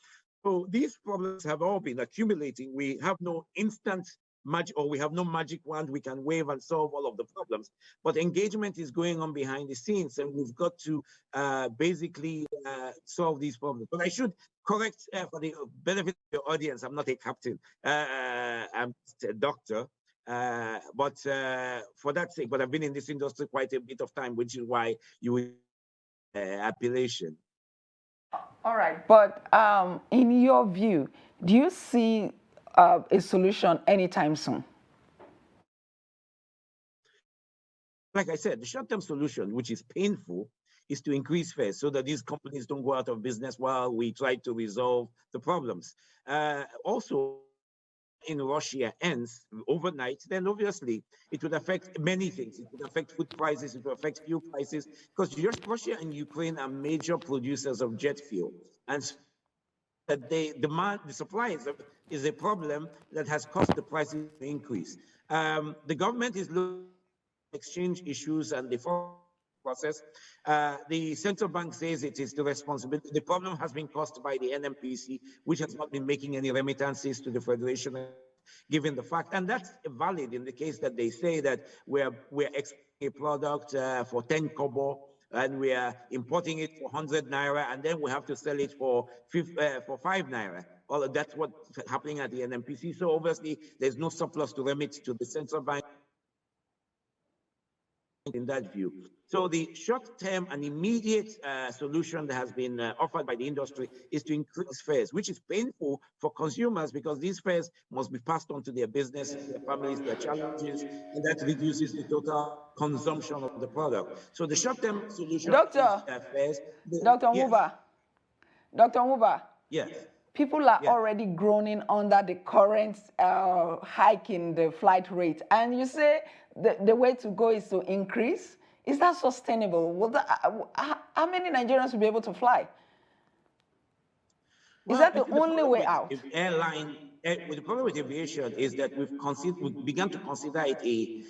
Speaker 5: So these problems have all been accumulating. We have no instant magic, or we have no magic wand we can wave and solve all of the problems. But engagement is going on behind the scenes, and we've got to basically solve these problems. But I should correct for the benefit of your audience, I'm not a captain. I'm a doctor. But for that sake, but I've been in this industry quite a bit of time, which is why you will appellation.
Speaker 2: All right, but in your view, do you see a solution anytime soon?
Speaker 5: Like I said, the short-term solution, which is painful, is to increase fares so that these companies don't go out of business while we try to resolve the problems. Also, in Russia ends overnight, then obviously it would affect many things. It would affect food prices, it would affect fuel prices, because Russia and Ukraine are major producers of jet fuel. And so that they demand, the supply is a problem that has caused the prices to increase. The government is looking at exchange issues and the process. The central bank says it is the responsibility. The problem has been caused by the NMPC, which has not been making any remittances to the Federation, given the fact, and that's valid in the case that they say that we're exporting a product for 10 kobo, and we are importing it for 100 naira, and then we have to sell it for 5 naira. Well, that's what's happening at the NMPC. So obviously, there's no surplus to remit to the central bank in that view. So the short-term and immediate solution that has been offered by the industry is to increase fares, which is painful for consumers because these fares must be passed on to their business, their families, their challenges, and that reduces the total consumption of the product. So the short-term solution
Speaker 2: Doctor,
Speaker 5: is fares.
Speaker 2: Dr. Muba, Dr. Muba.
Speaker 5: Yes.
Speaker 2: People are already groaning under the current hike in the flight rate. And you say the way to go is to increase. Is that sustainable? Will how many Nigerians will be able to fly? Is that the only way out?
Speaker 5: The problem with aviation is that we've begun to consider it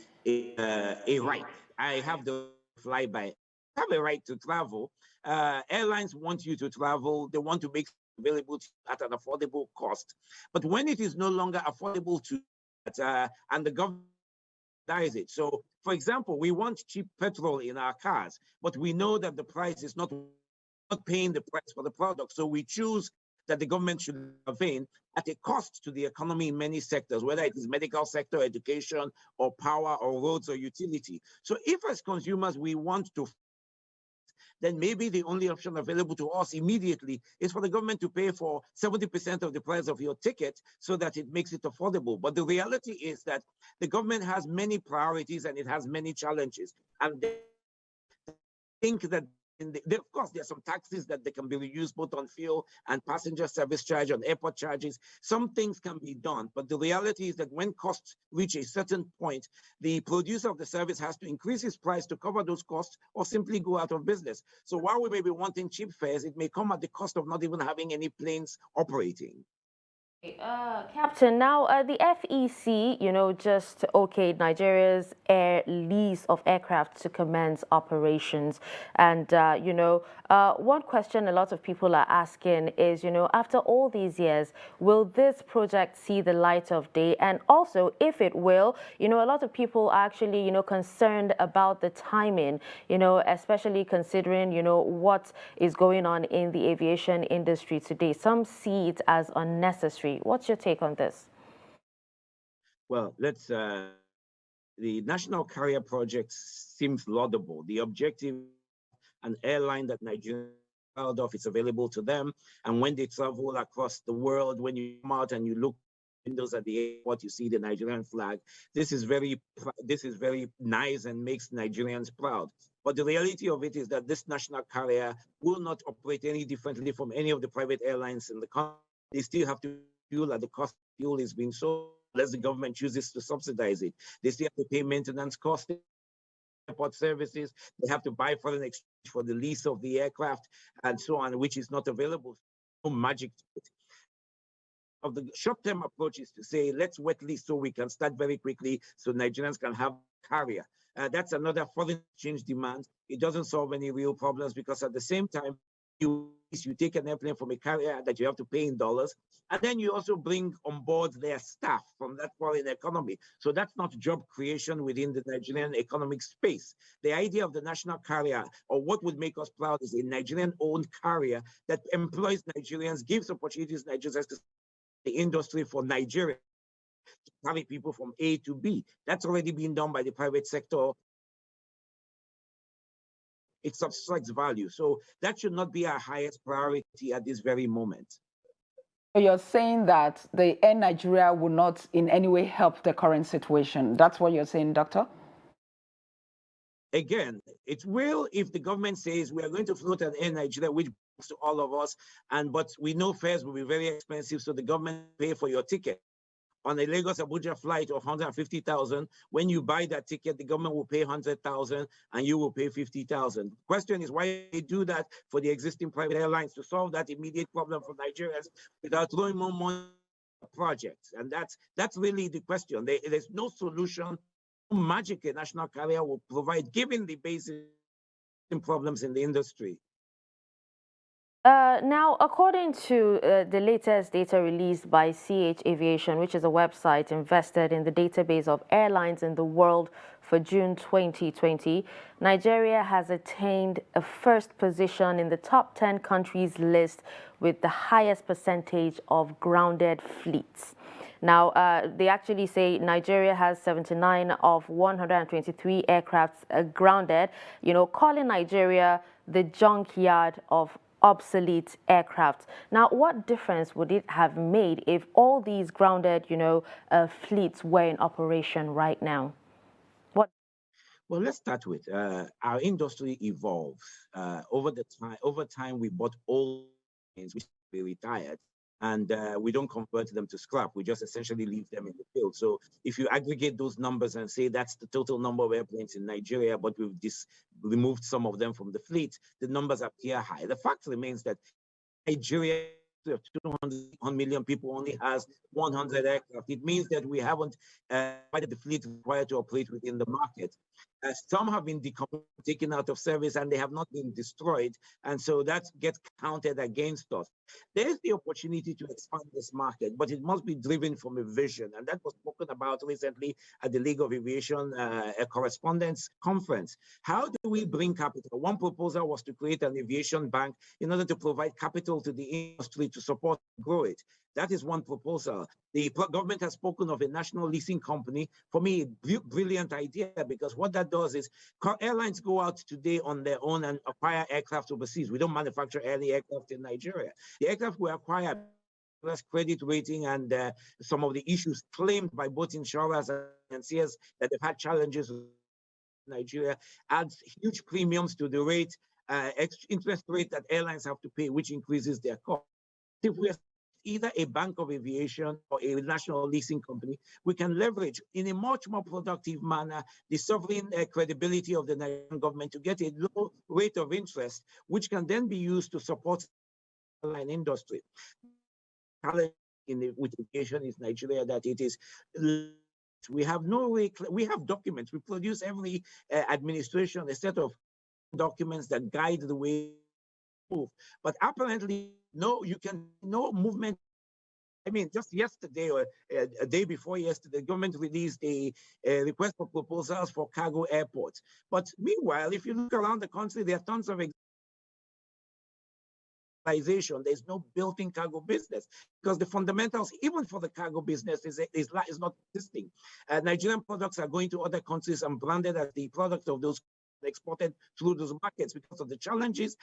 Speaker 5: a right. I have the fly by. I have a right to travel. Airlines want you to travel. They want to make available at an affordable cost. But when it is no longer affordable to, and the government dies it. So, for example, we want cheap petrol in our cars, but we know that the price is not paying the price for the product. So we choose that the government should intervene at a cost to the economy in many sectors, whether it is medical sector, education, or power, or roads, or utility. So if as consumers we want to, then maybe the only option available to us immediately is for the government to pay for 70% of the price of your ticket so that it makes it affordable. But the reality is that the government has many priorities and it has many challenges. And they think that of course, there are some taxes that they can be reused both on fuel and passenger service charge, on airport charges. Some things can be done, but the reality is that when costs reach a certain point, the producer of the service has to increase his price to cover those costs or simply go out of business. So while we may be wanting cheap fares, it may come at the cost of not even having any planes operating.
Speaker 1: Captain, now the FEC, just okayed Nigeria's lease of aircraft to commence operations. And, one question a lot of people are asking is, after all these years, will this project see the light of day? And also, if it will, a lot of people are actually, concerned about the timing, especially considering, what is going on in the aviation industry today. Some see it as unnecessary. What's your take on this?
Speaker 5: Well, the National Carrier Project seems laudable. The objective, an airline that Nigeria is proud of, it's available to them. And when they travel across the world, when you come out and you look windows at the airport, you see the Nigerian flag. This is very nice and makes Nigerians proud. But the reality of it is that this national carrier will not operate any differently from any of the private airlines in the country. They still have to fuel at the cost of fuel is being sold, unless the government chooses to subsidize it. They still have to pay maintenance costs, airport services. They have to buy foreign exchange for the lease of the aircraft and so on, which is not available. No magic to it. Of the short-term approach is to say, let's wet lease so we can start very quickly so Nigerians can have carrier. That's another foreign exchange demand. It doesn't solve any real problems because at the same time, you take an airplane from a carrier that you have to pay in dollars, and then you also bring on board their staff from that foreign economy. So that's not job creation within the Nigerian economic space. The idea of the national carrier, or what would make us proud, is a Nigerian-owned carrier that employs Nigerians, gives opportunities to Nigerians, to the industry for Nigeria, to carry people from A to B. That's already been done by the private sector. It subtracts value. So that should not be our highest priority at this very moment.
Speaker 2: So you're saying that the Air Nigeria will not in any way help the current situation. That's what you're saying, Doctor?
Speaker 5: Again, it will if the government says we are going to float an Air Nigeria, which belongs to all of us, but we know fares will be very expensive, so the government pay for your ticket. On a Lagos-Abuja flight of 150,000, when you buy that ticket, the government will pay 100,000 and you will pay 50,000. Question is why they do that for the existing private airlines, to solve that immediate problem for Nigerians without throwing more money at projects. And that's really the question. There's no solution, no magic a national carrier will provide, given the basic problems in the industry.
Speaker 1: Now, according to the latest data released by CH Aviation, which is a website invested in the database of airlines in the world for June 2020, Nigeria has attained a first position in the top 10 countries list with the highest percentage of grounded fleets. Now, they actually say Nigeria has 79 of 123 aircrafts grounded, calling Nigeria the junkyard of obsolete aircraft. Now, what difference would it have made if all these grounded, fleets were in operation right now?
Speaker 5: Well, let's start with our industry evolves. Over time, we bought old planes which we retired, and we don't convert them to scrap. We just essentially leave them in the field. So if you aggregate those numbers and say that's the total number of airplanes in Nigeria, but we've removed some of them from the fleet, the numbers appear high. The fact remains that Nigeria, of 200 million people, only has 100 aircraft. It means that we haven't provided the fleet required to operate within the market. Some have been taken out of service and they have not been destroyed. And so that gets counted against us. There's the opportunity to expand this market, but it must be driven from a vision. And that was spoken about recently at the League of Aviation a correspondence conference. How do we bring capital? One proposal was to create an aviation bank in order to provide capital to the industry to support and grow it. That is one proposal. The government has spoken of a national leasing company. For me, brilliant idea, because what that does is airlines go out today on their own and acquire aircraft overseas. We don't manufacture any aircraft in Nigeria. The aircraft we acquire, plus credit rating and some of the issues claimed by both insurers and financiers that they've had challenges with Nigeria, adds huge premiums to the rate, interest rate that airlines have to pay, which increases their cost. If we're either a bank of aviation or a national leasing company, we can leverage in a much more productive manner the sovereign credibility of the Nigerian government to get a low rate of interest, which can then be used to support the airline industry. Challenge with aviation is Nigeria that it is. We have no way. We have documents. We produce every administration a set of documents that guide the way we move. But apparently, no movement. I mean, just yesterday or a day before yesterday, the government released a request for proposals for cargo airports. But meanwhile, if you look around the country, there are tons of there's no built-in cargo business because the fundamentals, even for the cargo business, is not existing. Nigerian products are going to other countries and branded as the product of those exported through those markets because of the challenges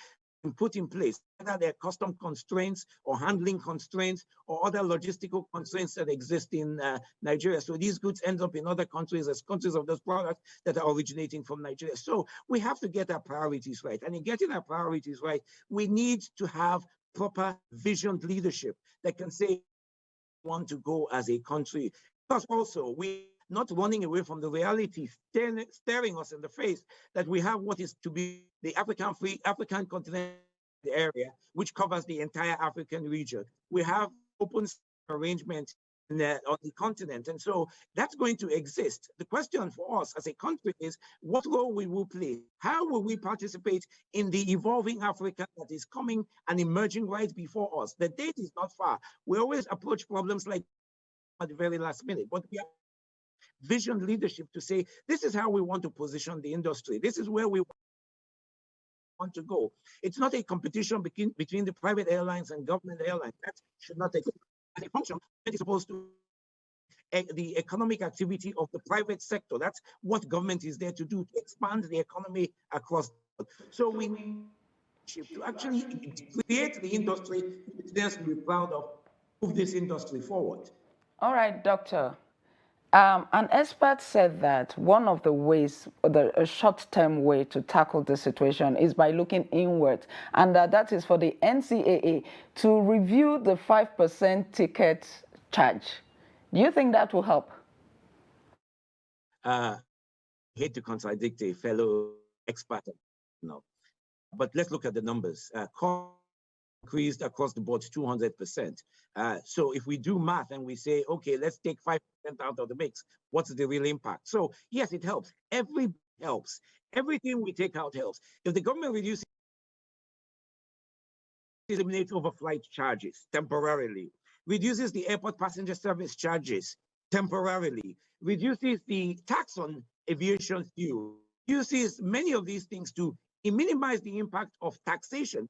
Speaker 5: put in place, whether they're custom constraints or handling constraints or other logistical constraints that exist in Nigeria. So these goods end up in other countries as countries of those products that are originating from Nigeria. So we have to get our priorities right. And in getting our priorities right, we need to have proper visioned leadership that can say, we want to go as a country. Because also, we're not running away from the reality, staring us in the face that we have what is to be the African continent area, which covers the entire African region. We have open arrangement on the continent. And so that's going to exist. The question for us as a country is, what role will we play? How will we participate in the evolving Africa that is coming and emerging right before us? The date is not far. We always approach problems like at the very last minute, but we have vision leadership to say, this is how we want to position the industry. This is where we want to go. It's not a competition between the private airlines and government airlines. That should not take as a function. It is supposed to the economic activity of the private sector. That's what government is there to do, to expand the economy across. So we need to actually create the industry to be proud of, move this industry forward.
Speaker 2: All right, Doctor. An expert said that one of the ways, a short-term way to tackle the situation is by looking inward, and that is for the NCAA to review the 5% ticket charge. Do you think that will help?
Speaker 5: I hate to contradict a fellow expert, no, but let's look at the numbers. Cost increased across the board 200%. So if we do math and we say, okay, let's take 5% out of the mix, what's the real impact? So yes, it helps. Everything helps. Everything we take out helps. If the government reduces, eliminates overflight charges temporarily, reduces the airport passenger service charges temporarily, reduces the tax on aviation fuel, uses many of these things to minimize the impact of taxation,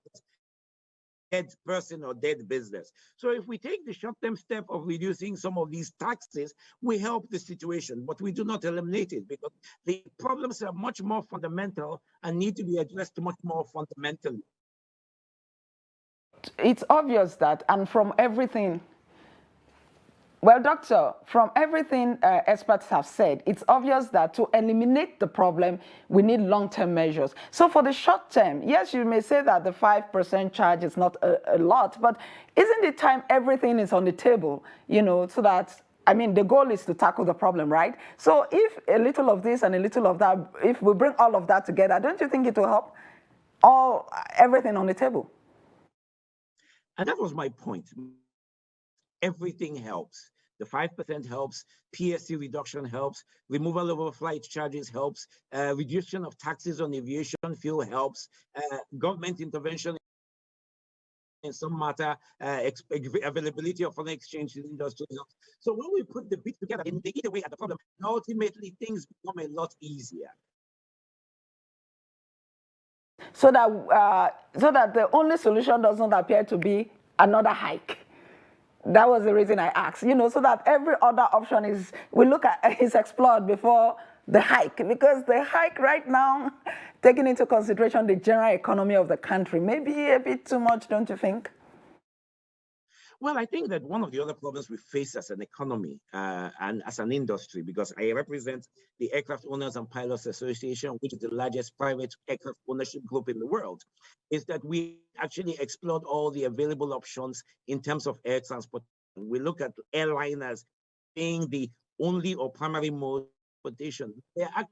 Speaker 5: dead person or dead business. So if we take the short-term step of reducing some of these taxes, we help the situation, but we do not eliminate it because the problems are much more fundamental and need to be addressed much more fundamentally.
Speaker 2: It's obvious that, and from everything, well, Doctor, from everything experts have said, it's obvious that to eliminate the problem, we need long-term measures. So for the short term, yes, you may say that the 5% charge is not a lot, but isn't it time everything is on the table, you know, so that, I mean, the goal is to tackle the problem, right? So if a little of this and a little of that, if we bring all of that together, don't you think it will help? Everything on the table.
Speaker 5: And that was my point. Everything helps. The 5% helps, PSC reduction helps, removal of overflight charges helps, reduction of taxes on aviation fuel helps, government intervention in some matter, availability of foreign exchange in the industry helps. So when we put the bit together in the either way at the problem, ultimately things become a lot easier.
Speaker 2: So that the only solution doesn't appear to be another hike. That was the reason I asked, you know, so that every other option is explored before the hike, because the hike right now, taking into consideration the general economy of the country, may be a bit too much, don't you think?
Speaker 5: Well, I think that one of the other problems we face as an economy and as an industry, because I represent the Aircraft Owners and Pilots Association, which is the largest private aircraft ownership group in the world, is that we actually explored all the available options in terms of air transport. We look at airliners being the only or primary mode of transportation. They are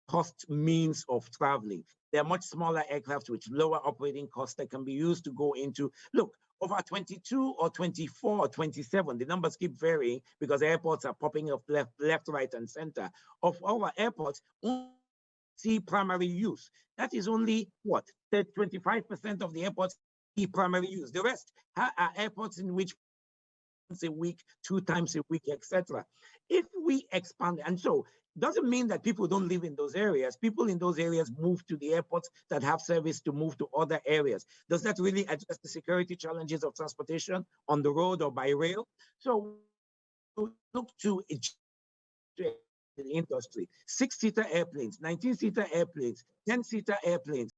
Speaker 5: cost means of traveling. They're much smaller aircraft with lower operating costs that can be used to go into, look, over 22 or 24 or 27, the numbers keep varying because airports are popping up left, right, and center. Of our airports, only see primary use. That is only what? 25% of the airports see primary use. The rest are airports in which once a week, 2 times a week, etc. If we expand, and so doesn't mean that people don't live in those areas. People in those areas move to the airports that have service to move to other areas. Does that really address the security challenges of transportation on the road or by rail? So look to the industry, 6-seater airplanes, 19-seater airplanes, 10-seater airplanes,